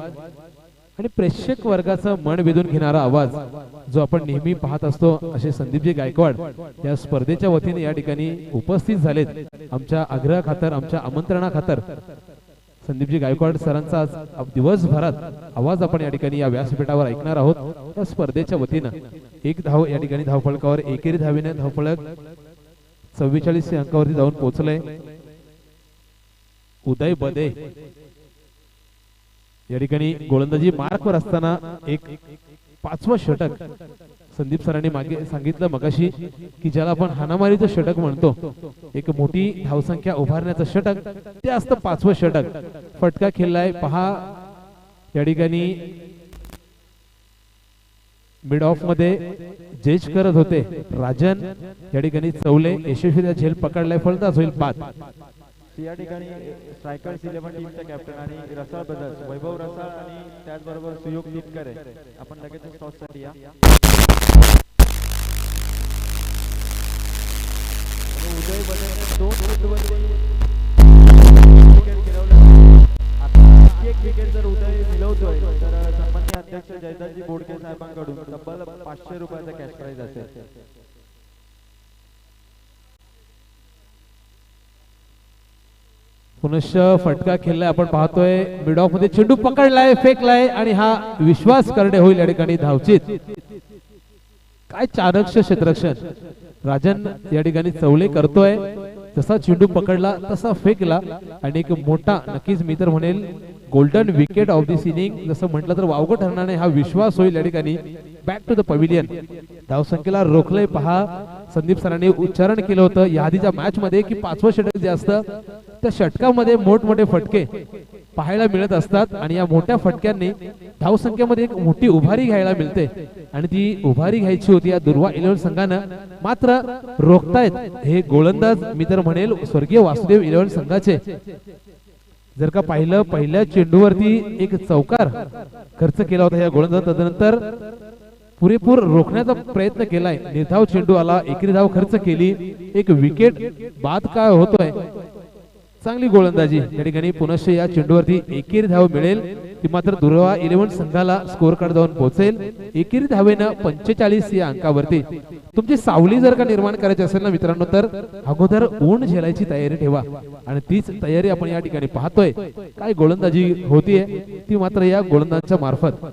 आणि प्रेक्षक वर्गाचा मन वेधून घेणारा आवाज जो आपण नेहमी पाहत असतो, असे संदीपजी गायकवाड या स्पर्धेच्या वतीने या ठिकाणी उपस्थित झालेत. आमच्या आग्रह खातर, आमच्या आमंत्रणा खातर संदीपजी गायकवाड सरांचा आज दिवसभरात आवाज आपण या ठिकाणी या व्यासपीठावर ऐकणार आहोत. या स्पर्धेच्या वतीनं एक धाव या ठिकाणी धावफलकावर एकेरी धावेने धावफलक 44 या अंकावरती जाऊन पोहोचलंय. उदय बदे या ठिकाणी गोलंदाजी मार्कवर असताना एक 5वं षटक संदीप सरांनी मागे सांगितलं मगाशी की ज्याला आपण हाणामारीचं षटक म्हणतो, एक मोठी धावसंख्या उभारण्याचं षटक, ते असतं 5वं षटक. फटका खेळलाय पहा. या ठिकाणी मिड ऑफ मध्ये जेज करत होते राजन, या ठिकाणी चौले यशस्वीरित्या झेल पकडलाय. फलंदाज होईल बाद. या ठिकाणी स्ट्रायकर्स 11 टीमचा कॅप्टन आणि रसाळ ब्रदर्स वैभव रसाळ आणि त्याचबरोबर सुयोग नितकर आहे. आपण लगेच टॉस साठी या. उदय बदे 2 चेंडूवरती विकेट गिरवला. आता एक विकेट जर उदय मिळवतोय तर सन्माननीय अध्यक्ष जयदासजी बोडके साहेबांकडून तब्बल 500 रुपयाचा कॅश प्राइज असेल. पुनश्च फटका खेळलाय आपण पाहतोय. मिड ऑफ मध्ये चेंडू पकडलाय, फेकलाय आणि हा विश्वास करणे होईल या ठिकाणी धावचीत. काय चाणक्य क्षेत्ररक्षण राजन या ठिकाणी चौले करतोय. जसा चेंडू पकडला तसा फेकला आणि एक मोठा, नक्कीच मी तर म्हणेल golden wicket of this inning जसं म्हटलं तर वावगं ठरणार नाही, हा विश्वास होईल या ठिकाणी. Back to the pavilion. धावसंख्येला रोखलंय पहा. संदीप सरांनी उच्चारण केलं होतं या आधीच्या मॅच मध्ये की 5वं षटक जे असतं त्या षटकामध्ये मोठमोठे फटके पाहायला मिळत असतात आणि या मोठ्या फटक्यांनी धावसंख्येमध्ये एक मोठी उभारी घ्यायला मिळते आणि ती उभारी घ्यायची होती या दुर्वा 11 संघानं. मात्र रोखतायत हे गोलंदाज, मी तर म्हणेल स्वर्गीय वासुदेव 11 संघाचे. जर का पाहिलं, पहिल्या चेंडूवरती एक चौकार खर्च केला होता या गोलंदाज, तदनंतर पुरेपूर रोखण्याचा प्रयत्न केलाय. निर्धाव चेंडू आला, एकेरी धाव खर्च केली, एक विकेट बाद काय होतोय. चांगली गोलंदाजी या ठिकाणी. पुनश्च या चेंडूवरती एकेरी धाव मिळेल, ती मात्र दुर्वा 11 संघाला स्कोर कार्ड जाऊन पोहोचेल. एकेरी धावेनं 45 या अंकावरती. तुमची सावली जर का निर्माण करायची असेल ना मित्रांनो, तर अगोदर ऊन झेलायची तयारी ठेवा आणि तीच तयारी आपण या ठिकाणी पाहतोय. काय गोलंदाजी होतीये ती मात्र या गोलंदाजाच्या मार्फत.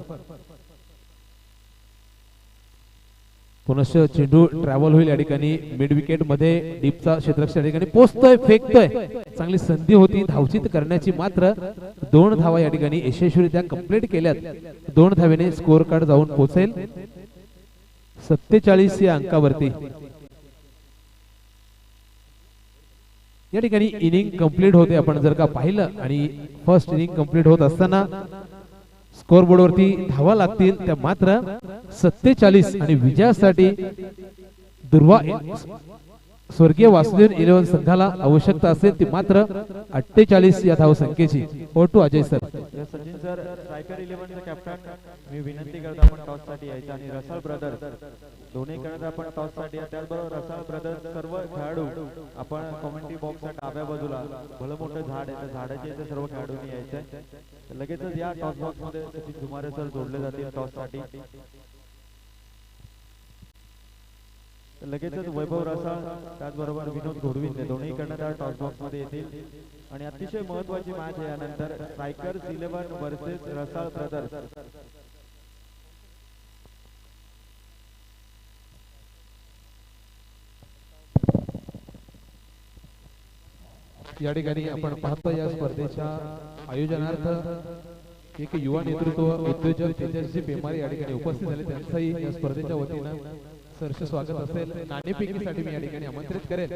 पुनश्च चेंडू ट्रॅव्हल होईल या ठिकाणी. मिड विकेट मध्ये डीपचा क्षेत्ररक्षक या ठिकाणी पोहोचतोय, फेकतोय. चांगली संधी होती धावचित करण्याची, मात्र 2 धावा या ठिकाणी यशस्वीरित्या कंप्लीट केल्यात. 2 धावेने स्कोर कार्ड जाऊन पोहोचेल 47 या अंकावरती. या ठिकाणी इनिंग कंप्लीट होते आपण जर का पाहिलं आणि फर्स्ट इनिंग कंप्लीट होत असताना स्कोर बोर्ड वरती धावा लागतील त्या मात्र 47 आणि विजयासाठी दुर्वा स्वर्गीय वासुदेव 11 संघाला आवश्यकता असेल ती मात्र 48 या धाव संख्येची. ओटू Ajay sir. Sachin sir, striker 11 चा कॅप्टन, मी विनंती करतो आपण टॉस साठी यायचं आणि रसाळ ब्रदर्स दोन्ही कडे आपण टॉस साठी. त्याचबरोबर रसाळ ब्रदर्स सर्व खेळाडू आपण कमेंट्री बॉक्सच्या डाव्या बाजूला भलं मोठं झाड आहे, त्या झाडाच्या इथे सर्व खेळाडूंनी यायचंय. लगेचच या टॉस बॉक्स मध्ये सचिन धुमारे सर जोडले जातील टॉस साठी. लगेचच वैभव रसाळ त्याचबरोबर विनोद घोडविंदे दोन्ही कडनं त्या टॉस बॉक्स मध्ये येतील आणि अतिशय महत्वाची मॅच आहे यानंतर स्ट्रायकर्स 11 वर्सेस रसाळ ब्रदर्स. या ठिकाणी आपण पाहतो या स्पर्धेच्या आयोजनार्थ एक युवा नेतृत्व उद्योजक तेजस्वी पेमारे या ठिकाणी उपस्थित झाले, त्यांचंही या स्पर्धेच्या वतीनं सहर्ष स्वागत असेल. नाणेफेकीसाठी मी या ठिकाणी आमंत्रित करेल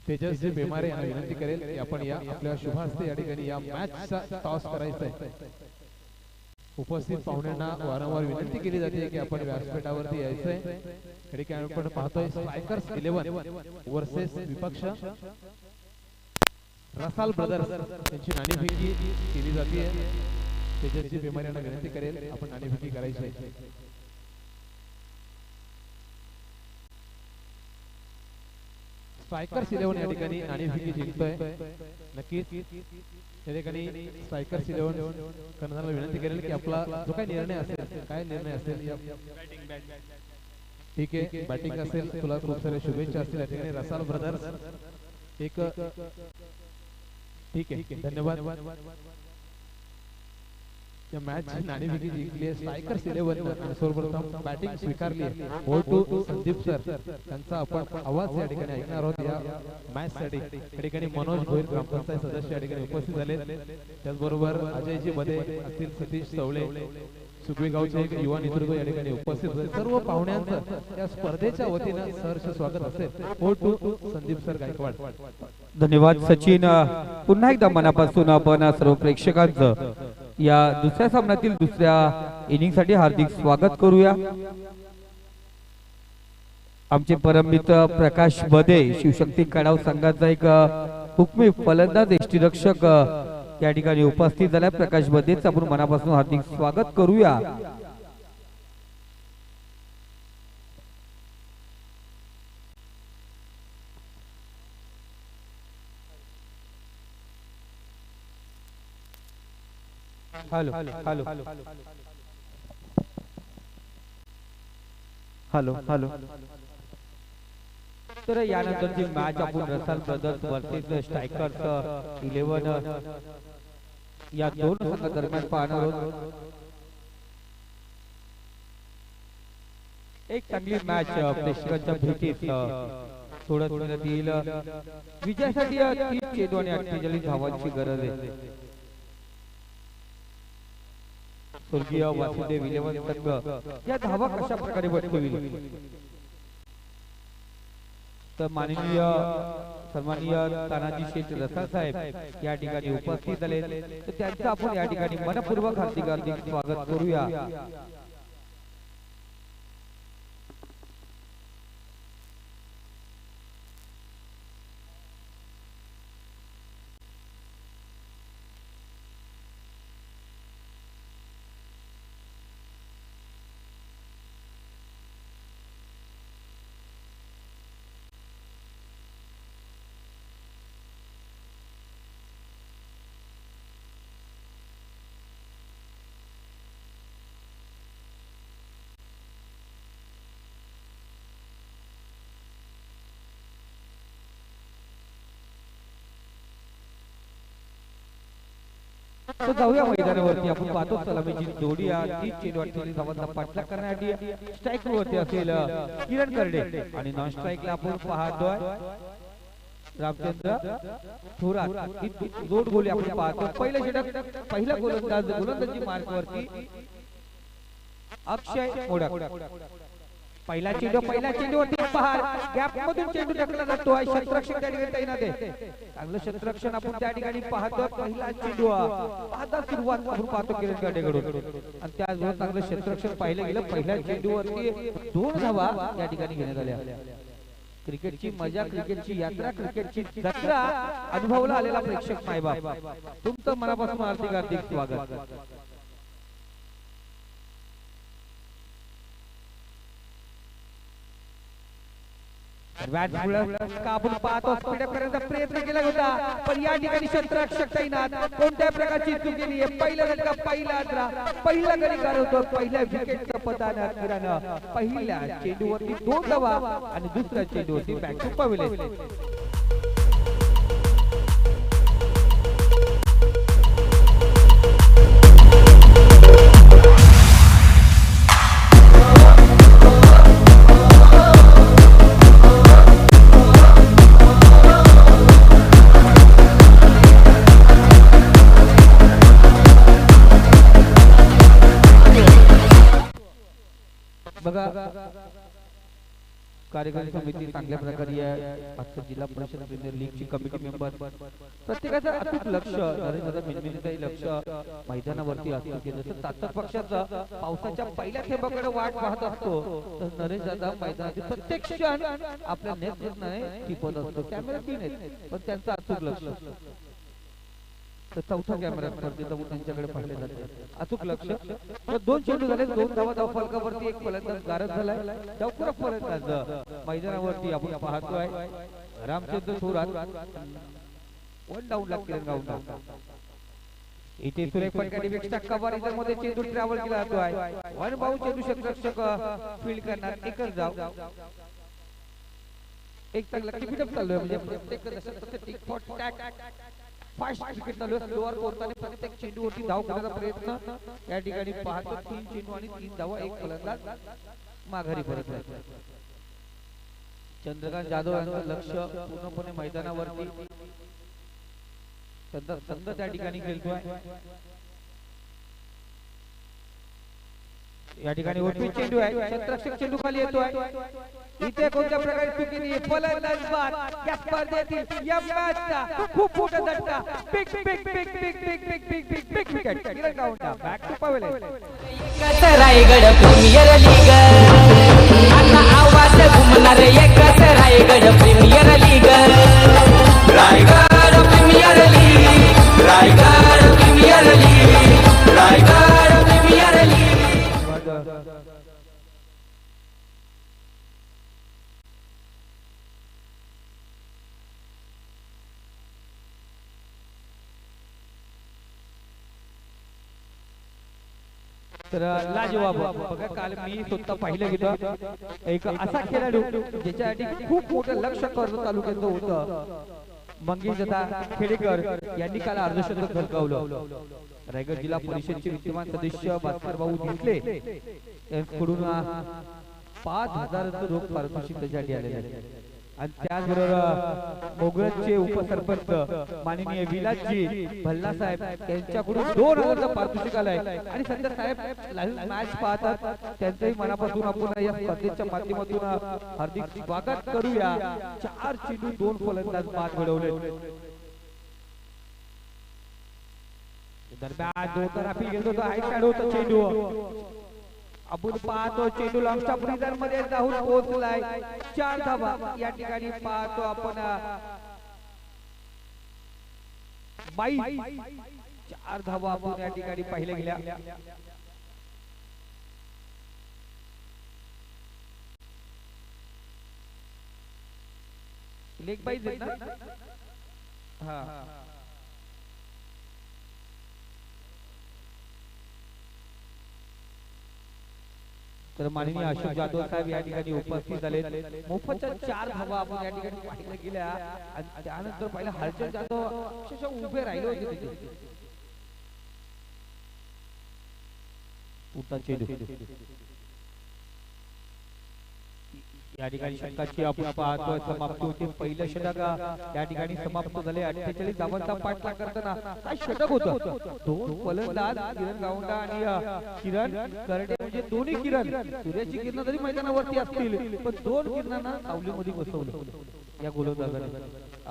तेजस्वी पेमारे यांना विनंती करेल की आपण या आपल्या शुभ हस्ते या ठिकाणी या मॅचचा टॉस करायचा आहे. उपस्थित पाहुण्यांना वारंवार विनंती केली जाते की आपण व्यासपीठावरती यायचंय. या ठिकाणी आपण पाहतोय स्ट्रायकर्स 11 वर्सेस विपक्ष रसाल ब्रदर्स यांची नाणेफेकी केली जाते. तेजस्वी पेमारे यांना विनंती करेल आपण नाणेफेकी करायची आहे. स्ट्रायकर्स 11 या ठिकाणी नाणेफेकी जिंकतोय. नक्कीच या ठिकाणी स्ट्रायकर्स 11 कर्णधाराला विनंती करेल की आपला जो काही निर्णय असेल, काय निर्णय असेल, ठीक आहे बॅटिंग असेल, तुला खूप सारे शुभेच्छा असतील. या ठिकाणी रसाल ब्रदर्स एक ठीक आहे धन्यवाद. या मॅच नाणेफेकी जिंकली आहे स्ट्रायकर्स 11 आणि सर्वप्रथम बॅटिंग स्वीकारली आहे बोल टू संदीप सर. त्यांचा आपण आवाज या ठिकाणी ऐकणार आहोत या मॅच साठी. या ठिकाणी मनोज भोईर ग्रामपंचायत सदस्य या ठिकाणी उपस्थित झाले. त्याचबरोबर अजयजी मध्ये असतील, सतीश चवळे सुकवी गावचे एक युवा नेतृत्व या ठिकाणी उपस्थित झाले. सर्व पाहुण्यांचं या स्पर्धेच्या वतीनं सहर्ष स्वागत असेल. बोल टू संदीप सर गायकवाड. धन्यवाद सचिन. पुन्हा एकदा मनापासून आपण सर्व प्रेक्षकांचं या दुसऱ्या सामन्यातील दुसऱ्या इनिंग साठी हार्दिक स्वागत करूया. आमचे परममित्र प्रकाश बदे शिवशक्ती कडाव संघाचा एक हुकमी फलंदाज यष्टीरक्षक या ठिकाणी उपस्थित झाला. प्रकाश बदेचं आपण मनापासून हार्दिक स्वागत करूया. Hello hello hello hello. तर यानंतरची मॅच आपण रसाल ब्रदर्स वर्सेस स्ट्रायकर्स 11 या दोन संघादरम्यान पाहणार आहोत. एक चांगली मॅच प्रेक्षकांच्या भेटीत थोडं थोडं येईल. विजयासाठी 30 चेंडू आणि 48 धावांची गरज आहे. स्वर्गीय वासुदेव 11 संघ या धावा कशा प्रकारे बटकविल तर माननीय सन्माननीय तानाजी शेठ रसाळ साहेब या ठिकाणी उपस्थित झाले. तर त्यांचं आपण या ठिकाणी मनपूर्वक हार्दिक हार्दिक स्वागत करूया. तो जाऊया मैदानावरती. आपण पाहतो सलामीची जोडी 30 चेंडू 48 धावांचा पाठलाग करण्यासाठी स्ट्राइक वरती असेल किरण करडे आणि नॉन स्ट्राइकला आपण पाहतोय रामचंद्र थोरात. जोड गोली आपण पाहतो. पहिला षटक पहिला गोलंदाजी मार्क वरती अक्षय मोडक. पहिला चेंडूवरती पहार गॅप मधून चेंडू टाकला जातो. क्षेत्ररक्षक त्या ठिकाणी तैनात आहे. चांगलं क्षेत्ररक्षण आपण त्या ठिकाणी पाहतो. पहिला चेंडू आता सुरुवात आपण पाहतो किरण करडेकडून आणि त्याचबरोबर चांगलं क्षेत्ररक्षण पाहिलं गेलं. पहिल्या चेंडूवरती 2 धावा त्या ठिकाणी घेण्यात आल्या. क्रिकेटची मजा, क्रिकेटची यात्रा, क्रिकेटची जत्रा अनुभवला आलेला प्रेक्षक मायबाप तुमचं मनापासून हार्दिक हार्दिक स्वागत. आपण पाहतो स्पीड करण्याचा प्रयत्न केला होता पण या ठिकाणी क्षेत्ररक्षक तैनात. कोणत्या प्रकारची चूक केली आहे. पहिला गडी गारवतो. पहिल्या विकेटचं पदान किरण पहिल्या चेंडूवरती 2 धावा आणि दुसऱ्या चेंडूवरती बॅट चुकवले. बघा कार्यकारी समिती चांगल्या प्रकारे आहे. आजचं जिल्हा परिषद प्रीमियर लीगची कमिटी मेंबर प्रत्येकाचं अचूक लक्ष मिनमिनताई लक्ष मैदानावरती असतं की जसं तातर पक्षाचं पावसाच्या पहिल्या थेंबाकडे वाट पाहत असतो तर नरेश दादा मैदानातील प्रत्येक क्षण आपल्या नेतृत्वाने टिपत असतो. कॅमेरा तीन आहेत पण त्यांचं अचूक लक्ष तर चौथा कॅमेरा त्यांच्याकडे पाहिले जाते. अचूक लक्ष तर 2 चेंडू झाले 2 धावा फलकावरती एक फलंदाज गारद झालाय. चौकार फलंदाज मैदानावरती आपण पाहतोय रामचंद्र थोरात 1 डाऊन ला किरण गावंडा. इथे सुरेख फटका एक्स्ट्रा कव्हर इतर मध्ये चेंडू ट्रॅव्हल केला जातोय. वन बाउंड चेंडू क्षेत्ररक्षक फील्ड करणार एकच धाव. एक चांगला किपिटअप चालू आहे म्हणजे प्रत्येक दशकात tick for tack fast cricket चालू आहे. स्लोअर कोणताने प्रत्येक चेंडूवरती धाव करण्याचा प्रयत्न या ठिकाणी पाहतो. 3 चेंडू आणि 3 धावा एक फलंदाज माघारी परत आहे. चंद्रकांत जाधव यांचं लक्ष पूर्णपणे मैदानावरती संघ त्या ठिकाणी खेळतोय. या ठिकाणी ओपी चेंडू आहे. क्षेत्ररक्षक चेंडू खाली येतोय. इथे कोणत्या प्रकारे चुकीने फलंदाज बाद या स्पर्धेतील या मॅचचा खूप मोठा झटका. Big big big big big big big big big wicket Kiran Gavande back to pavilion. Raigad premier league आता आवाज घुमणार एकच Raigad premier league. Raigad premier league Raigad premier league Raigad premier league. तर लाजवाब बघा काल मी स्वतः पाहिलं गेलं एक असा खेळाडू ज्याच्यासाठी खूप मोठं लक्ष कर्ज तालुक्याचं होतं. मंगेश दादा खेडेकर यांनी काल अर्धशतक झळकावलं. रायगड जिल्हा परिषदचे विद्यमान सदस्य भास्कर भाऊ घेतले यांच्याकडून 5,000 रोख पारितोषिक त्याच्यासाठी आलेले आहे. आणि त्याचबरोबर मोगरचे उपसरपंच माननीय विलासजी भल्ला साहेब त्यांच्याकडून 2,000 पारितोषिक आलंय. आणि सध्या साहेब लाईव्ह मॅच पाहतात त्यांचंही मनापासून आपण या स्पर्धेच्या माध्यमातून हार्दिक स्वागत करूया. 4 चेंडू 2 फलंदाज बाद घडवले. दरम्यान जोरदार अपील घेत होता. हाय साइड होता चेंडू. आपण पाहतो चेंडू लॉंग स्टॉप रिझर्व मध्ये जाऊन पोहोचलाय. 4 धावा या ठिकाणी पाहतो आपण 4 धावा आपण या ठिकाणी पाहिल्या गेल्या. लेग बाईज आहेत ना. हा तर माननीय अशोक जाधव साहेब या ठिकाणी उपस्थित झाले. मोफतच्या 4 धावा आपण या ठिकाणी पाहिल्या गेल्या. आणि त्यानंतर पहिला हर्षद जाधव अक्षरशः उभे राहिले होते तिथे. पुढचा चेंडू या ठिकाणी षटकाची आपण पाहतोय समाप्ती होते. पहिलं षटक या ठिकाणी समाप्त झाले. 48 धावांचा पाठलाग करताना काय षटक होतं. 2 फलंदाज किरण गावंडा आणि किरण करडे म्हणजे दोन्ही किरण सूर्याची किरण जरी मैदानावरती असतील पण 2 किरणांना सावलीमध्ये बसवलं या गोलंदाजाने.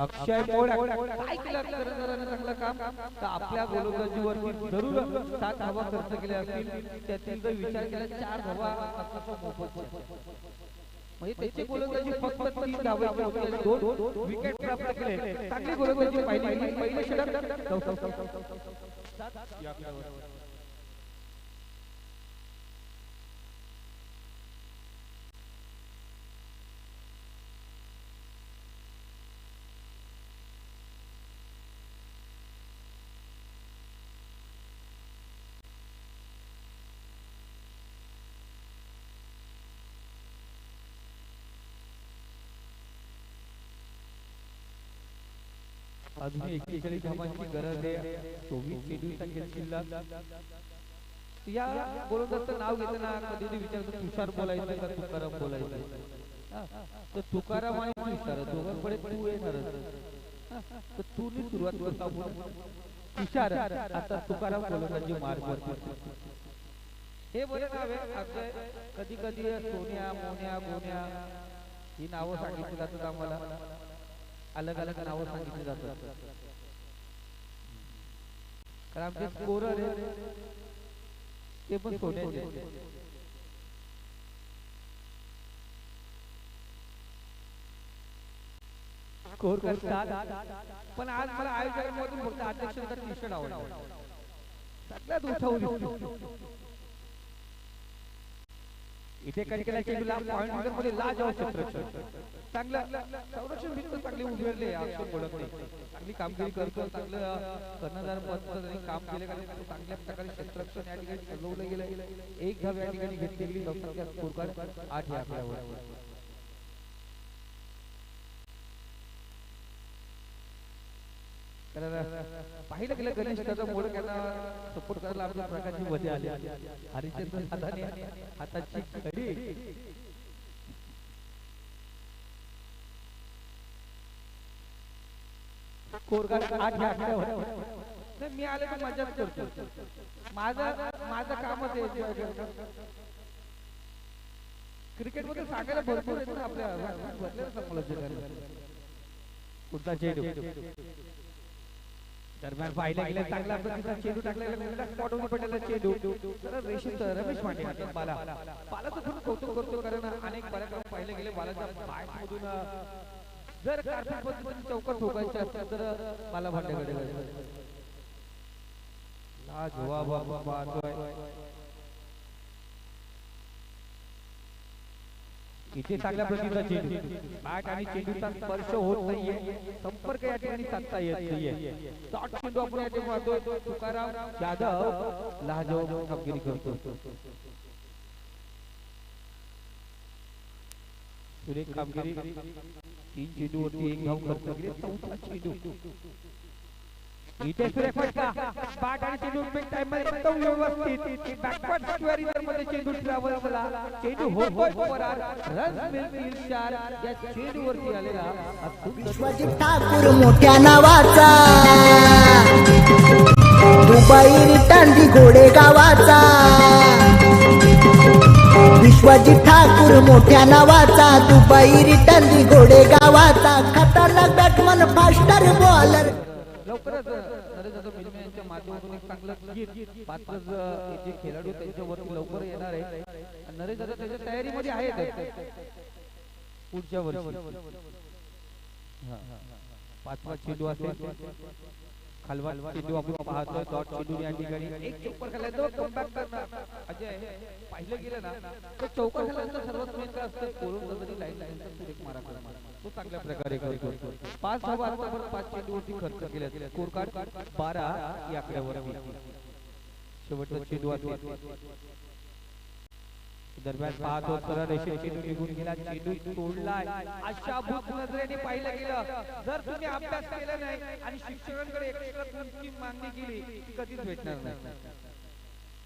अक्षय मोड काय केलं चांगलं काम. तर आपल्या गोलंदाजीवरती जरूर 7 धावा खर्च केल्या असतील. त्यातील जर विचार केला 4 धावा म्हणजे त्याचे गोलंदाजी फक्त 3 धावांचे होते. 2 विकेट प्राप्त केले. चांगली गोलंदाजी पाहिली. पहिले षटक अजून 41 धावांची गरज आहे. 24 चेंडूचा खेळ शिल्लक. या गोलंदाजाचं नाव घेताना कधी विचारतो तुषार बोलायचं का तुकाराम बोलायचं. तर तुकाराम आणि तुषार दोघांकडे तू येणार तर तू सुरुवात करता तुषार. आता तुकाराम गोलंदाजी मार्ग वरती हे बरं नाव आहे अक्षय. कधी कधी सोन्या मोन्या गोन्या ही नावं सांगितली जातात आम्हाला. अलग अलग नावं सांगितली जातात कारण आमचे स्कोरर आहे ते पण सोन्याचे. स्कोर करतात पण आज मला आयोजकांमधून फक्त अध्यक्षांचा टी शर्ट आवडला. सगळ्यात उठवली इथे कणकेला चेंडूला पॉइंट मध्ये मध्ये लाजवाब क्षेत्ररक्षण चांगलं संरक्षण भिंत चांगली उभारले. अक्षय बोलकने चांगली कामगिरी करतो. चांगलं कर्णधार पद्धतीने काम केले कारण चांगल्या प्रकारे क्षेत्ररक्षण या ठिकाणी सजवलं गेलं. एक धाव या ठिकाणी घेतली गेली. लोकसंख्या स्कोर कार्ड 8 या आकड्यावर. पाहिलं गेलं गणेश दादा मोडक यांना सपोर्ट करायला आमच्या प्रकारची मध्ये आले. हरिचंद्र दादाने हाताची घडी स्कोर कार्ड 8 या आकड्यावर. नाही मी आले तर मजाच करतो. माझं कामच आहे. क्रिकेट मध्ये सांगायला भरपूर आहे ना आपल्या भरलेलं समालोचकांना. पुढचा चेंडू दरम्यान पाहिला गेला चांगला प्रतिसाद. चेंडू टाकला गेला स्पॉटवर पडलेला चेंडू तर रेषेत रमेश पांडे हातात बालाचं खूप कौतुक करतो कारण अनेक पराक्रम पाहिले गेले. बालाच्या बॅटमधून जर कार्तिक पद्धतीने चौकार ठोकायचे असतील तर बाला भांडेकडे लाजवाब पाहतोय. इथे चांगल्या प्रतीचा चेंडू बॅट आणि चेंडूचा स्पर्श होत नाहीये. संपर्क या ठिकाणी साधता येत नाहीये. शॉट चेंडू आपण या ठिकाणी पाहतोय. तुकाराम जाधव लाजवाब कामगिरी करतो. सुरेख कामगिरी. 3 चेंडूवरती 1 धाव खर्च केली. 4था चेंडू इथे फटका बॅट आणि चेंडू बिग टाइम मध्ये एकदम व्यवस्थित बॅकवर्ड स्क्वेअर मध्ये चेंडू ट्रॅव्हल झाला. चेंडू होतोय परार. रन मिळतील 4 या चेंडूवरती आलेला विश्वजित ठाकूर मोठ्या नावाचा दुबई रिटर्न घोडे गावाचा. विश्वजित ठाकूर मोठ्या नावाचा दुबई रिटर्न घोडे गावाचा. खतरनाक बॅट्समन फास्टर बॉलर. लवकरच नरेश जाधव मिलमे यांच्या माध्यमातून एक चांगलं गीत पात्र जे खेळाडू त्यांच्यावरती लवकर येणार आहे. नरेश जाधव त्याच्या तयारीमध्ये आहेत पुढच्या वर्षी. 5वा चेंडू असेल. खालवा चेंडू आपण पाहतोय. डॉट चेंडू या ठिकाणी एक चौकार खेळायचा कमबॅक करणार. अजय पाहिलं गेलं ना तर चौकार खेळायचं सर्वात मेन काय असतं कोरून जरी लाईन लाईनचा सुरेख मारा करणार तो चांगल्या प्रकारे करतो. 5 धावा आतापर्यंत 5 चेंडूवरती खर्च केले. स्कोर कार्ड 12 या आकड्यावर. शेवटचा चेंडू असेल. दरम्यान पाहत होत सरळ रेषेत चेंडू निघून गेला. चेंडू तोडलाय. अशा भूत नजरेने पाहिलं गेलं. जर तुम्ही अभ्यास केला नाही आणि शिक्षकांकडे एक्स्ट्रा तुमची मागणी केली ती कधीच भेटणार नाही.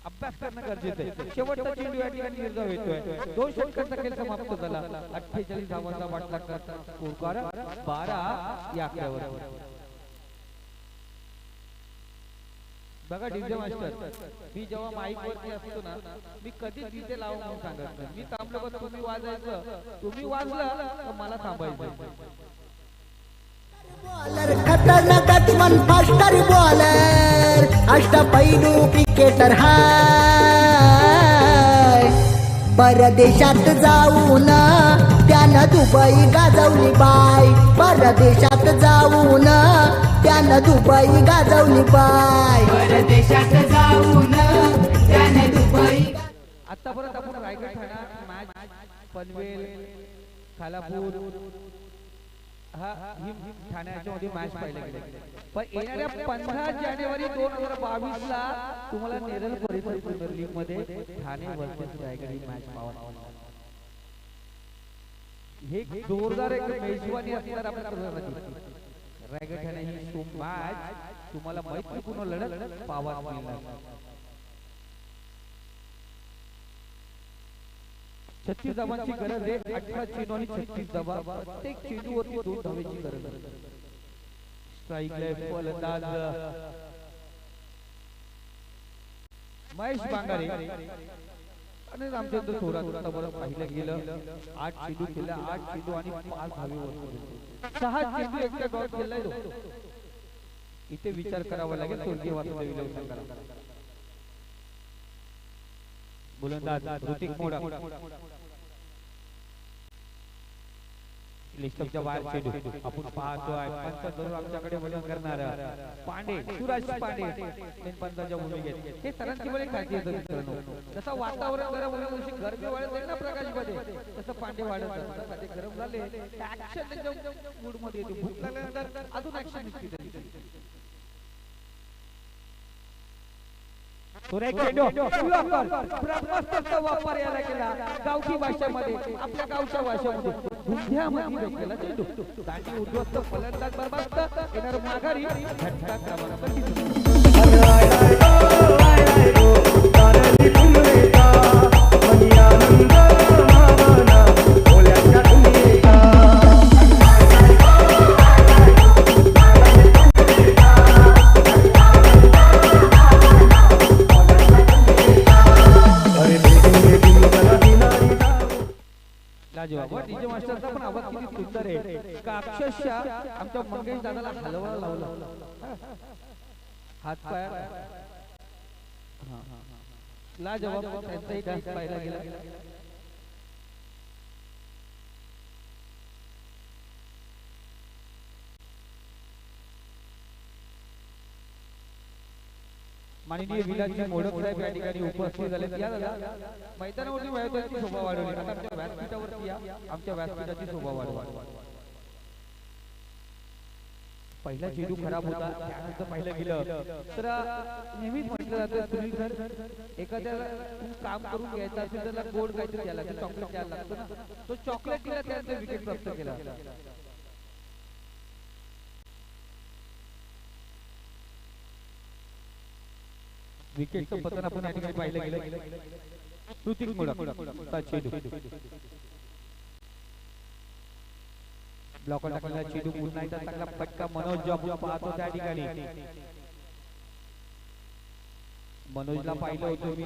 अभ्यास करणं गरजेचं आहे. शेवटचा चेंडू या ठिकाणी निर्धाव येतोय. 2 षटकांचा खेळ समाप्त झाला. 48 धावांचा वाटला करता स्कोर कार्ड 12 या आकड्यावर. बघा डीजे मास्टर मी जेव्हा माईक वरती असतो ना मी कधीच डीजे लावून म्हणून सांगत नाही. मी थांबलो का तुम्ही वाजायचं. तुम्ही वाजलं तर मला थांबायचं. बॉलर खतरनाक बॅट्समन फास्टर बॉलर. अष्टपैलू क्रिकेटर हाय. परदेशात जाऊन त्यानं दुबई गाजवली बाय. परदेशात जाऊन त्यानं दुबई गाजवली बाय. परदेशात जाऊन त्यानं दुबई. आतापर्यंत आपण रायगड ठाणा मॅच पनवेल खालापूर ही ठाण्याच्या मध्ये मॅच पाहिल्या गेल्या. पण येणाऱ्या 15 जानेवारी 2022 ला तुम्हाला नेरळ परिसर प्रीमियर लीग मध्ये ठाणे वर्सेस रायगड ही मॅच पाहायला. हे जोरदार एक मेजवानी असणार आपल्या सर्वांसाठी. रायगड ठाणे ही मॅच तुम्हाला मैत्रीपूर्ण लढत पाहायला मिळणार. 36 धावांची गरज आहे. 18 चेंडू आणि 36 धावा. प्रत्येक चेंडूवरती 2 धावेची गरज आहे. स्ट्राईक लेफ्ट फलंदाज महेश बांगारे आणि रामचंद्र थोरात बरं पाहिलं गेलं 8 चेंडू केला 8 चेंडू आणि 5 धावे वरती 6 चेंडू एकटा डॉट केलाय तो. इथे विचार करावा लागेल स्वर्गीय वासुदेव विलवसंकरांना. गोलंदाज ऋतिक मोडक लिस्टच्या बाहेर चेंडू आपण पाहतोय पंच धरून आमच्याकडे वळण करणार पांडे सुराज पांडे तीन पंचाच्या भूमिकेत. हे सरांची बळी खासियत आहे मित्रांनो. जसं वातावरण गरम होण्याची उशी गरमी वाढत आहे ना प्रकाशमध्ये तसं पांडे वाढत जातात. कधी गरम झाले ऍक्शन त्याच्या मूड मध्ये येते. भूक लागल्यानंतर अजून ऍक्शन निघते त्याची. ब्रह्मास्त्राचा वापर याला केला गावठी भाषेमध्ये आपल्या गावच्या भाषेमध्ये गुंध्यामध्ये केला चेंडू. दांडी उद्ध्वस्त फलंदाज बरबास्त येणार माघारी झटका क्रमांक 30. जेव्हा डीजे मास्टरचा पण आवाज किती सुंदर आहे का अक्षरशः आमच्या मंगेश दादाला हलवायला लावला हात पाय लाजवाब त्यांचाही डान्स पाहायला गेला. माननीय विलासजी मोडक साहेब या ठिकाणी उपस्थित झाले. या दादा मैदानावरती व्यायामाची शोभा वाढवली. आता आमच्या व्यासपीठावरती या आमच्या व्यासपीठाची शोभा वाढवा. पहिला चेंडू खराब होता त्यानंतर पाहिलं गेलं तर नेहमीच म्हटलं जातं सुनील सर एखाद्याला काम करून घ्यायचं असेल त्याला गोड काहीतरी द्यायला लागतं चॉकलेट द्यायला लागतं ना. तो चॉकलेट दिला त्यानंतर विकेट प्राप्त केला. विकेटचं पतन आपण या ठिकाणी पाहिलं गेलं. ऋतिक मोडक चेंडू ब्लॉकर टाकलेला चेंडू पुन्हा एकदा चांगला फटका मनोज जो आपण पाहतो त्या ठिकाणी. मनोजला पाहिलं होतं मी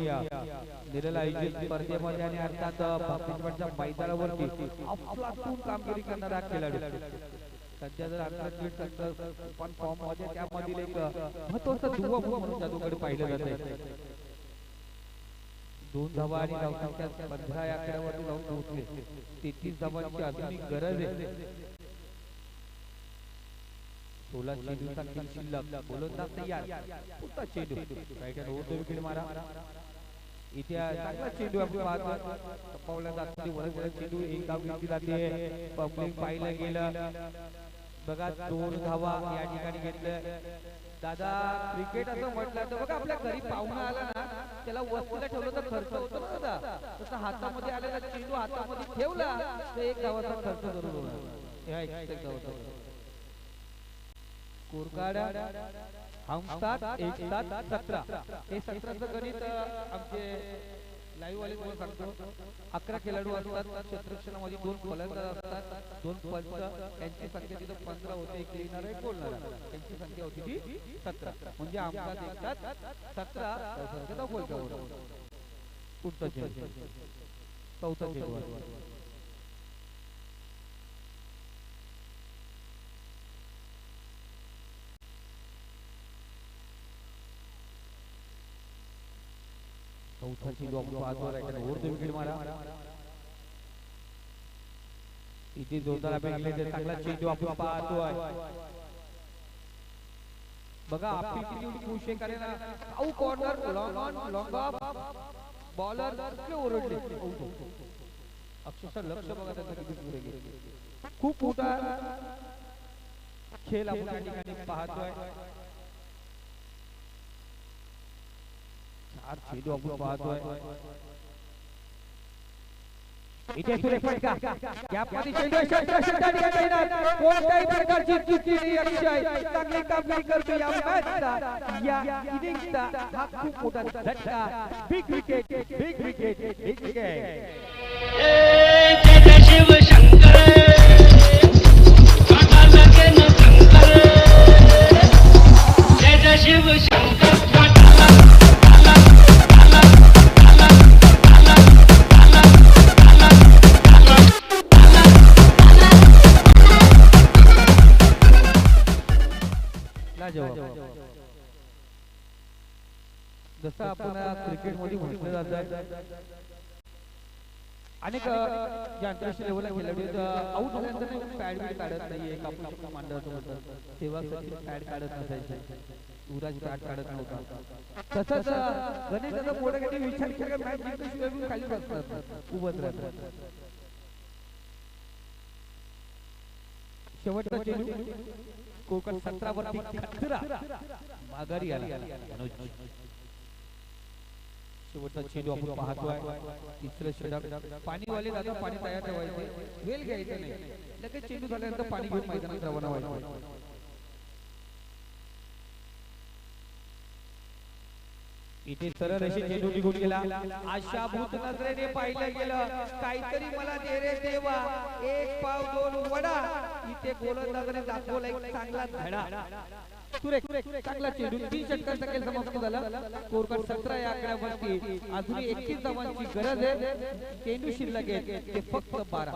निरल आयोजित स्पर्धेमध्ये आणि अर्थात बास्केटबॉलच्या मैदानावरती अफलातून कामगिरी करणारा खेळाडू. सध्या जर पण फॉर्म मध्ये त्यामधील एक महत्वाचा दुवा म्हणून जादूकडे पाहिलं जाते. 2 धावा आणि धावसंख्या 15 या आकड्यावरती जाऊन पोहोचले. 33 धावांची आधुनिक गरज आहे. 16 चेंडूचा खेळ शिल्लक. गोलंदाज तयार. पुढचा चेंडू राईट ओव्हर विकेट मारा. इथे चांगला चेंडू आपण पाहतो. पावला जातो वरवर चेंडू एक धाव घेतली जाते. पब्लिक पाहिलं गेलं बघा 2 धावा या ठिकाणी घेतल्या. दादा क्रिकेट असं म्हटलं तर बघा आपल्या घरी पाहुणा आला ना त्याला वस्तूला ठेवलं तर खर्च होतो ना दादा. तसं हातामध्ये आलेला चेंडू हातामध्ये ठेवला तर 1 धावाचा खर्च जरूर होणार. ह्या 1 धावाचा स्कोर कार्ड हम 7 1 7 17. हे 17चं गणित आमचे लाईव्ह वाले तुम्हाला सांगतो. 11 खेळाडू असतात. क्षेत्ररक्षणामध्ये 2 फलंदाज असतात 2 पंच. यांची संख्या तिथं 15 होते. एक लिहिणारा एक बोलणारा. यांची संख्या होती ती 17. म्हणजे आमचा देशात 17 संख्येचा बोलतो. पुढचा चेंडू चौथा चेंडू चौथा चेंडू आपण पाहतो राईट ओव्हर विकेट मारा. इथे जोरदार आपण गेले चांगला चेंडू आपण पाहतोय. बघा आपली किती खुश आहे कारण आऊ corner long on long of bowler इतके ओरडले. अक्षरशः लक्ष बघा त्याचं किती पुढे गेले. खूप मोठा खेळ आपण या ठिकाणी पाहतोय. 4 चेंडू आपण पाहतोय. इथे सुरेख फटका गॅपमध्ये चेंडू कोणत्याही प्रकारची चुकी नाही. अक्षय चांगली कामगिरी करतो या मॅचचा या इनिंगचा. हा खूप मोठा झटका. Big wicket big wicket big wicket. जय शिव शंकर काटा लगे न शंकर. जय शिव शंकर काटा जसं आपण क्रिकेटमध्ये म्हटलं जातं अनेक जे आंतरराष्ट्रीय लेवलला खेळाडू आऊट झाल्यानंतर पॅड बीड काढत नाहीये कापून शकतो मांडवतो म्हणतात तेव्हा सचिन पॅड काढत नसायचे युवराज पॅड काढत नव्हता तसंच गणेश दादा मोठ्या विचार केला मॅच जिंकल्याशिवाय खाली बसतात उभंच राहतात शेवटचा चेंडू कोकण 17 वरती खतरा माघारी आला शेवटचा चेंडू आपण पाहतोय तिसरं षटक पाणीवाले दादा पाणी तयार ठेवायचे वेल घ्यायचं नाही लगेच चेंडू झाल्यानंतर पाणी घेऊन मैदानात रवाना व्हायचं इथे सरळ अशी चेंडू निघून गेला आशाभूत नजरेने पाहिलं गेलं काहीतरी मला दे रे देवा एक पाव दोन वडा इथे गोलंदाजाने दाखवला एक चांगला धडा सुरेख चांगला चेंडू 3 षटकांचा खेळ समाप्त झाला स्कोर कार्ड 17 या आकड्यावरती अजून 21 धावांची गरज आहे चेंडू शिल्लक आहे ते फक्त 12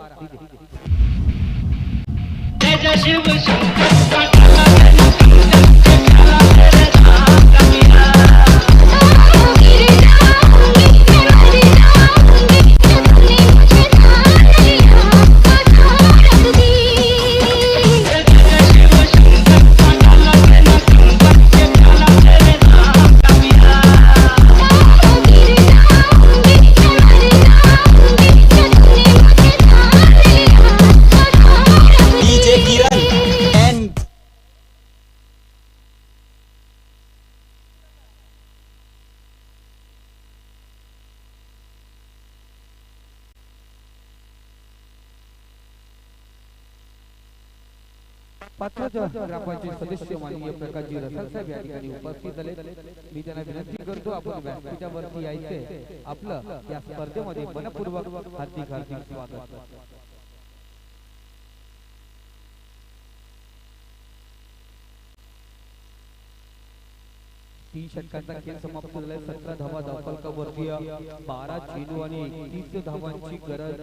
ग्रामपंचायत सदस्य माननीय प्रकाशजी रसाल साहेब या ठिकाणी उपस्थित झाले मी त्यांना विनंती करतो आपण व्यासपीठावरती यायचे आपलं या स्पर्धेमध्ये मनपूर्वक हार्दिक स्वागत 3 षटकांचा खेळ समाप्त झालाय 17 धावा धावफलकावरती 12 चेंडू आणि 31 धावांची गरज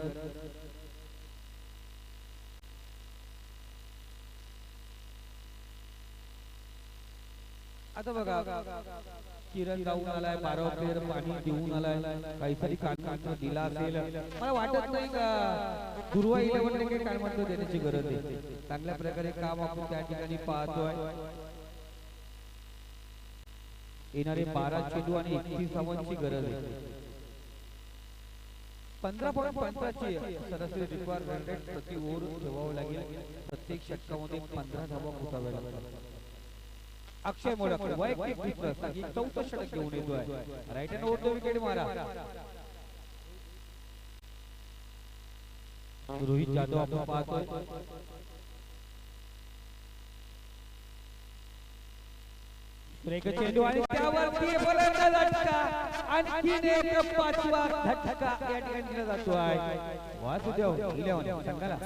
आता बघा किरण जाऊन आलाय 12 प्लेयर पाणी देऊन आलाय काहीतरी कानमंत्र दिला असेल मला वाटत नाही का दुर्वा 11 ने काही कानमंत्र देण्याची गरज आहे चांगल्या प्रकारे काम आपण त्या ठिकाणी पाहतोय येणारे 12 चेंडू आणि 31 धावांची गरज आहे 15.5 ची सरासरी रिक्वायरमेंट प्रति ओव्हर ठेवावं लागेल प्रत्येक षटकामध्ये 15 धावा पोहोचाव्या लागतात अक्षय मोडक वैयक्तिक चित्र चौथं षटक घेऊन येतोय राईट हँड ओव्हर विकेट मारा रोहित जाधव आपण पाहतोय ब्रेक चेंडू आणि त्यावरती फलंदाज झटका आणखीन एक 5वा झटका या ठिकाणी दिला जातोय वासुदेव 11 संघाला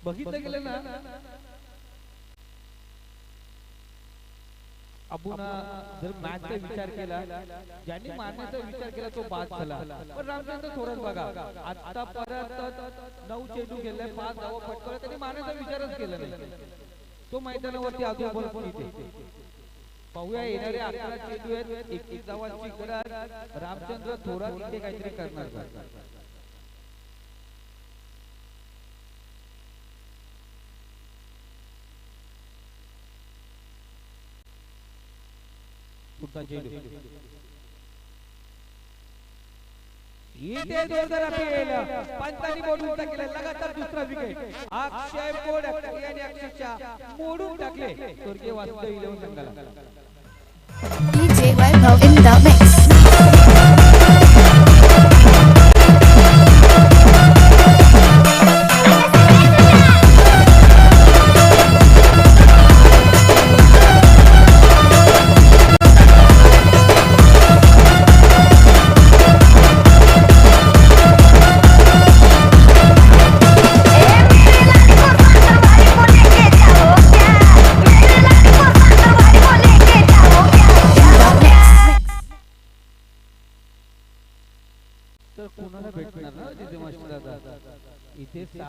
बघितलं गेलं ना आपण जर मॅचचा विचार केला ज्यांनी मारण्याचा विचार केला तो बाद झाला पण रामचंद्र थोडंच बघा आता परत 9 चेंडू गेले 5 धावा फटकवल्या त्यांनी मारण्याचा विचारच केला नाही तो मैदानावरती अजून बोलत इथे पाहूया येणारे 11 चेंडू आहेत 21 धावांची गरज रामचंद्र थोडा इथे काहीतरी करणार का पुढचा चेंडू इथे जोरदार अपील पंचांनी मोडून टाकले लगातार दुसरा विकेट अक्षय मोडक आणि अक्षरशः मोडून टाकले स्वर्गीय वासुदेव 11 संघाला DJ Vaibhav in the mix.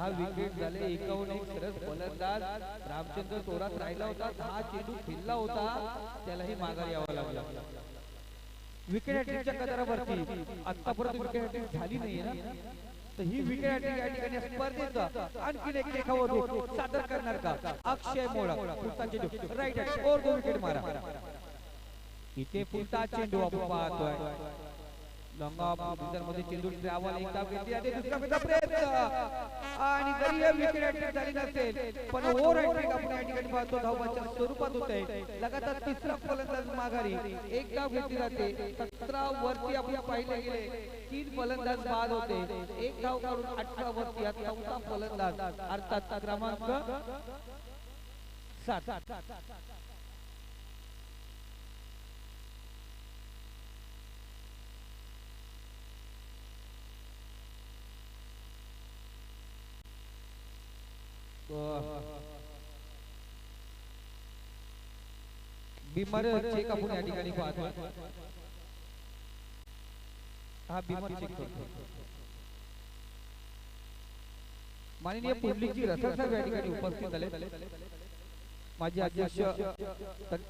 10 wicket झाले. 51 सरस फलंदाज रामचंद्र तोरात राहिला होता. 10 चेंडू खेळला होता, त्यालाही माघार यावं लागलं. विकेट हॅट्रिकच्या कदारावरती आतापर्यंत विकेट हॅट्रिक झाली नाहीये ना, तर ही विकेट हॅट्रिक या ठिकाणी स्पर्धेत आणखी एक रेखावरून सादर करणार का अक्षय मोडक. पुढचा चेंडू राईट हँड और 2 विकेट मारा. इथे पुढचा चेंडू आपण पाहतोय. लॉंग ऑफ मध्ये चेंडू ट्रॅव्हल एक धाव घेतली आणि दुसरा बेचा प्रयत्न, आणि जरी ही विकेट हॅट्रिक झाली नसेल पण ओव्हर हॅट्रिक आपण या ठिकाणी पाहतो धावाच्या स्वरूपात होते. लगातार तिसरा फलंदाज माघारी, एक धाव घेतली जाते. 17 वरती आपण पाहिले गेले 3 फलंदाज बाद होते, एक धाव काढून 18 वरती हा चौथा फलंदाज अर्थात क्रमांक 7. बिमर चेक आपण या ठिकाणी पाहतो. हा बिमर चेक करतो. माननीय पुंडलिकजी रसाळ साहेब या ठिकाणी उपस्थित झाले. माजी अध्यक्ष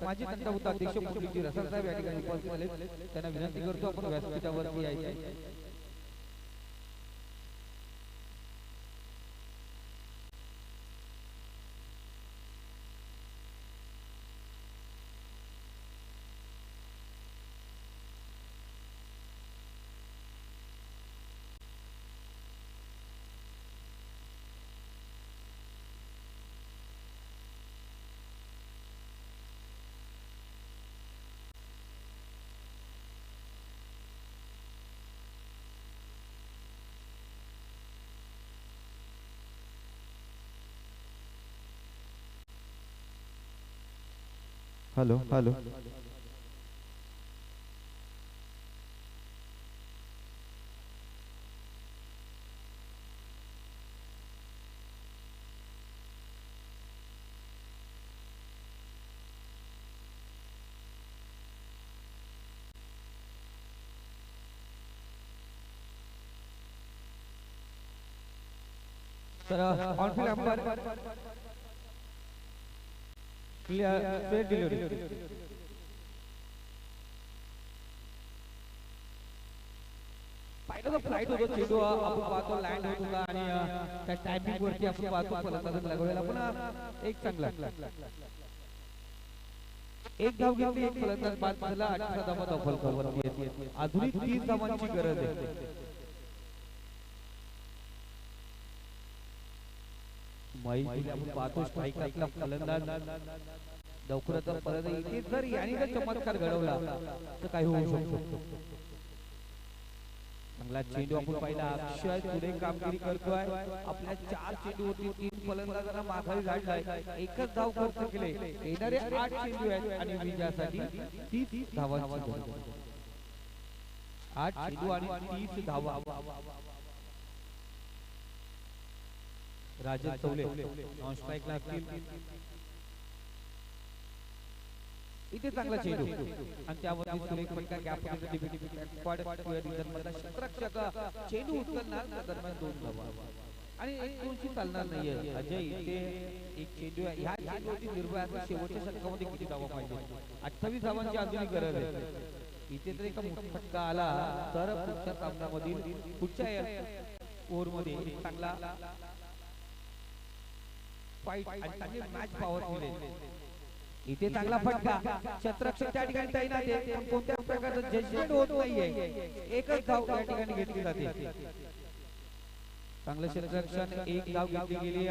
माजी तंटामुक्त अध्यक्ष पुंडलिकजी रसाळ साहेब या ठिकाणी उपस्थित झाले. त्यांना विनंती करतो आपण व्यासपीठावरती यायचे. हॅलो हॅलो तर on field umpire clear delivery. पाहिलं तर फ्लाइट होतो चेंडू आपण पाहतो लँड होत होता आणि त्या टायमिंग वरती आपण पाहतो फलंदाज लागवलेला पण एक चांगला एक धाव घेतली, एक फलंदाज बाद झाला. 18 धावा धावफल कव्हरती येते. अजूनही 30 धावांची गरज आहे. महेश आपण पाहतो स्ट्राईकरला फलंदाज लवकरच परत इथे जर याने जर चमत्कार घडवला तर काही होऊ शकतो. चांगला चेंडू आपण पाहिला. अक्षय पुढे कामगिरी करतोय. आपल्या 4 चेंडूवरती 3 फलंदाजांना माघारी झाडलाय. एकच धाव खर्च केले. येणारे 8 चेंडू आहेत आणि विजयासाठी 30 धावांची गरज. 8 चेंडू आणि 30 धावा. राजन चौले ऑन स्ट्राइक लागतील. इथे चांगला चेंडू आणि त्यावरती सुरेख फटका गॅप स्क्वॉड मधला क्षेत्ररक्षक चेंडू उचलणार दरम्यान 2 धावा आणि एक दोनची चालणार नाहीये. अजय इथे एक चेंडू ह्या चेंडूवरती निर्भयाचा शेवटच्या षटकामध्ये किती धावा पाहिजे? 28 धावांची अजूनही गरज आहे. इथे तर एक फटका आला तर पुढच्या सामन्यामधील पुढच्या ओव्हर मध्ये चांगला फाईट आणि चांगली मॅच पॉवर मिळेल. इथे चांगला फटका, क्षेत्ररक्षक त्या ठिकाणी तैनात आहे पण कोणत्या प्रकारचं जजमेंट होत नाहीये. एकच धाव त्या ठिकाणी घेतली जाते. चांगलं क्षेत्ररक्षण, एक धाव घेतली गेली.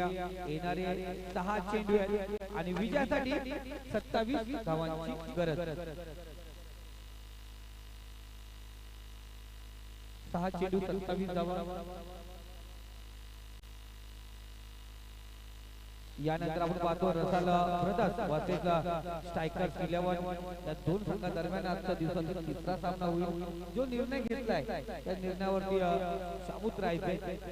येणारे 6 चेंडू आहेत आणि विजयासाठी 27 धावांची गरज. 6 चेंडू 27 धावा. यानंतर आपण पाहतो रसाल ब्रदर्स वर्सेस स्ट्रायकर्स 11. या 2 संघांदरम्यान आजच्या दिवसातील 3रा सामना होईल. जो निर्णय घेतलाय त्या निर्णयावरती सामूत राहायचंय.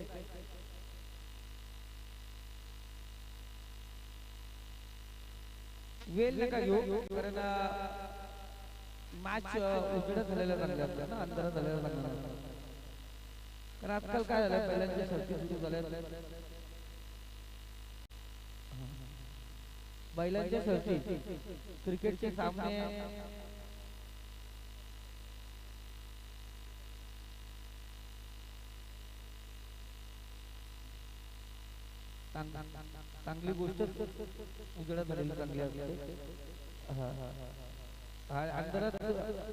वेल नका घेऊ कारण मॅच उघड झालेला चांगला असतं ना, अंधार झालेला चांगला. कारण आजकाल काय झालं, पहिल्यांच्या शर्ती सुरू झाल्या बैलांच्या शर्ती क्रिकेटचे सामने चांगली गोष्ट उजेडात आलेली चांगली असते. अंतरात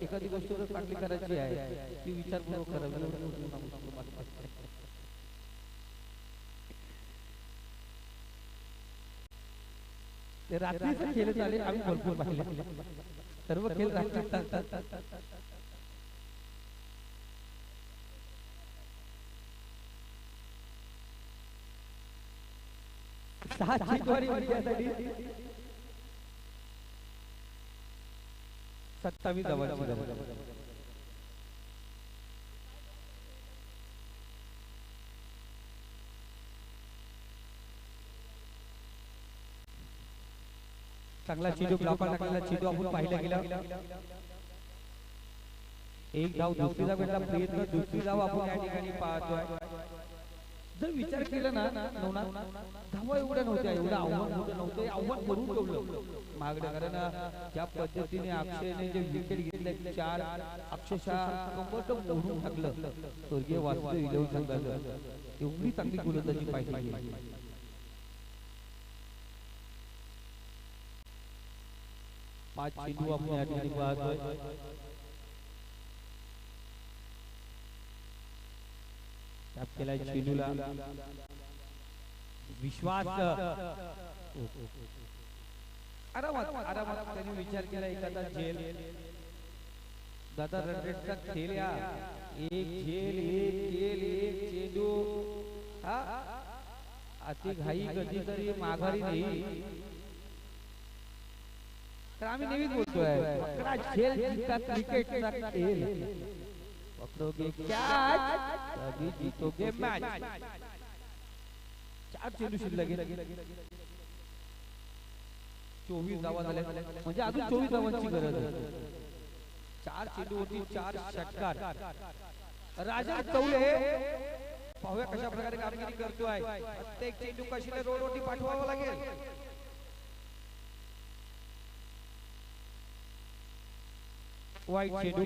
एखादी गोष्ट जर चांगली करायची आहे ती विचारपूर्वक करावी. ते रात्रीचे खेळ झाले आम्ही भरपूर पाहिले. सर्व खेळ रात्री चालतात. सहा चेंडूवारी विजयासाठी 27 धावांची गरज. चांगला चेंडू ब्लॉकला टाकलेला चेंडू आपण पाहिला गेला. एक धाव दुसरी धाव भेटला प्रयत्न दुसरी धाव आपण या ठिकाणी पाहतोय. जर विचार केला ना धावा एवढ्या नव्हत्या, एवढं आव्हान नव्हतं. आव्हान करून ठेवलं मागणं. कारण ज्या पद्धतीने अक्षयने जे विकेट घेतले 4 अक्षरशः कंबरट मोडून टाकलं. स्वर्गीय वासुदेव इलेव्हन संघाचं एवढी चांगली गोलंदाजी पाहिली. 5 चेंडू आपण या ठिकाणी पाहतोय. केला चेंडूला विश्वास आरामात त्यांनी विचार केला एखादा झेल. दादा रणरेटचा खेळ या एक झेल एक चेंडू. अति घाई कधीतरी माघारी नाही. तर आम्ही नेहमीच बोलतोय पकडा झेल जिंका क्रिकेटचा खेळ. पकडोगे कॅच तभी जीतोगे मॅच. 4 चेंडू शिल्लक आहेत. 24 धावा झाल्या म्हणजे अजून 24 धावांची गरज आहे. 4 चेंडू होती 4 षटकार. राजा चौले पाहूया कशा प्रकारे कामगिरी करतोय. प्रत्येक चेंडू कशीला रोडवरती पाठवावा लागेल. वाईट चेंडू.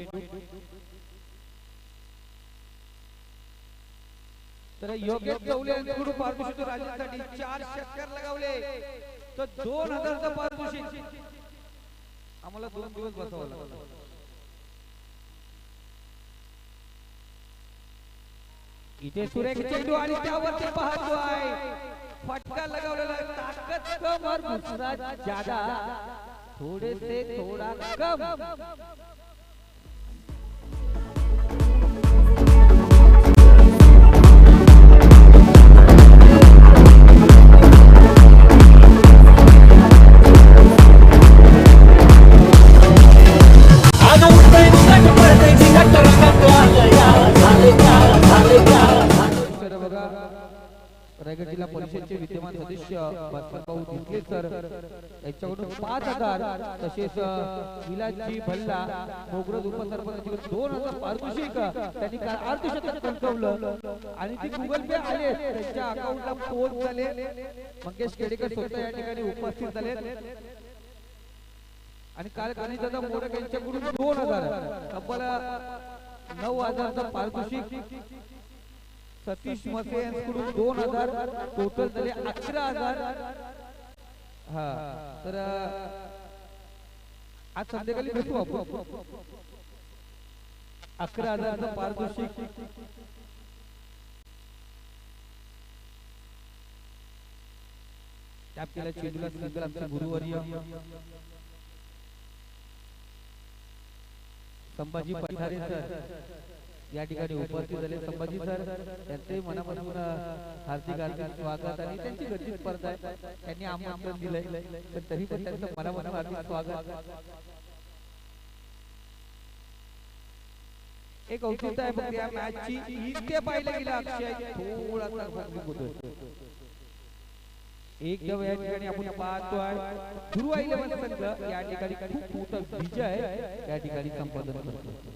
तर योगेश चौले यांच्याकडून पारितोषिक राज्यासाठी 4 षटकार लगावले तर 2000चं पारितोषिक. आम्हाला 2 दिवस बसावं लागलं. इथे सुरेख चेंडू आणि त्यावरती पाहतोय फटका लगावलेला. ताकद कम और दूसरा ज्यादा. थोड़े से थोड़ा कम. रायगड जिल्हा परिषदचे विद्यमान सदस्य भाऊ दिसले सर यांच्याकडून 5000 तसेच विलासजी भल्ला मोगरज उपसरपंच 2000 पारितोषिक त्यांनी अर्धशतक कंकवलं. आणि ती गुगल पे आले त्यांच्या अकाउंटला पोच झाले. मंगेश केडेकर स्वतः या ठिकाणी उपस्थित झाले. आणि काल गणेशदादा मोडक यांच्याकडून 2000 तब्बल 9000चं पारितोषिक. सतीश मसे यांच्याकडून 2000 टोटल झाले 11000. हा तर आज संध्याकाळी भेटू आपण. 11000चं पारितोषिक. टॅप केला चेंडूला सिंगल आमचे गुरुवर्य संभाजी पठारे सर या ठिकाणी उपस्थित झाले. संभाजी सर त्यांचे मनापासून हार्दिक स्वागत. आणि त्यांची गरजेची स्पर्धा आहे, त्यांनी आमंत्रण दिलंय तर तरी पण त्यांचं मनापासून हार्दिक स्वागत. एक औचित्य आहे बघ या मॅचची. इथे पाहिलं गेलं अक्षय थोडासा भाग्य होतोय. एक जव या ठिकाणी आपण पाहतोय ध्रुव 11 संघ या ठिकाणी खूप मोठा विजय या ठिकाणी संपादन करतो.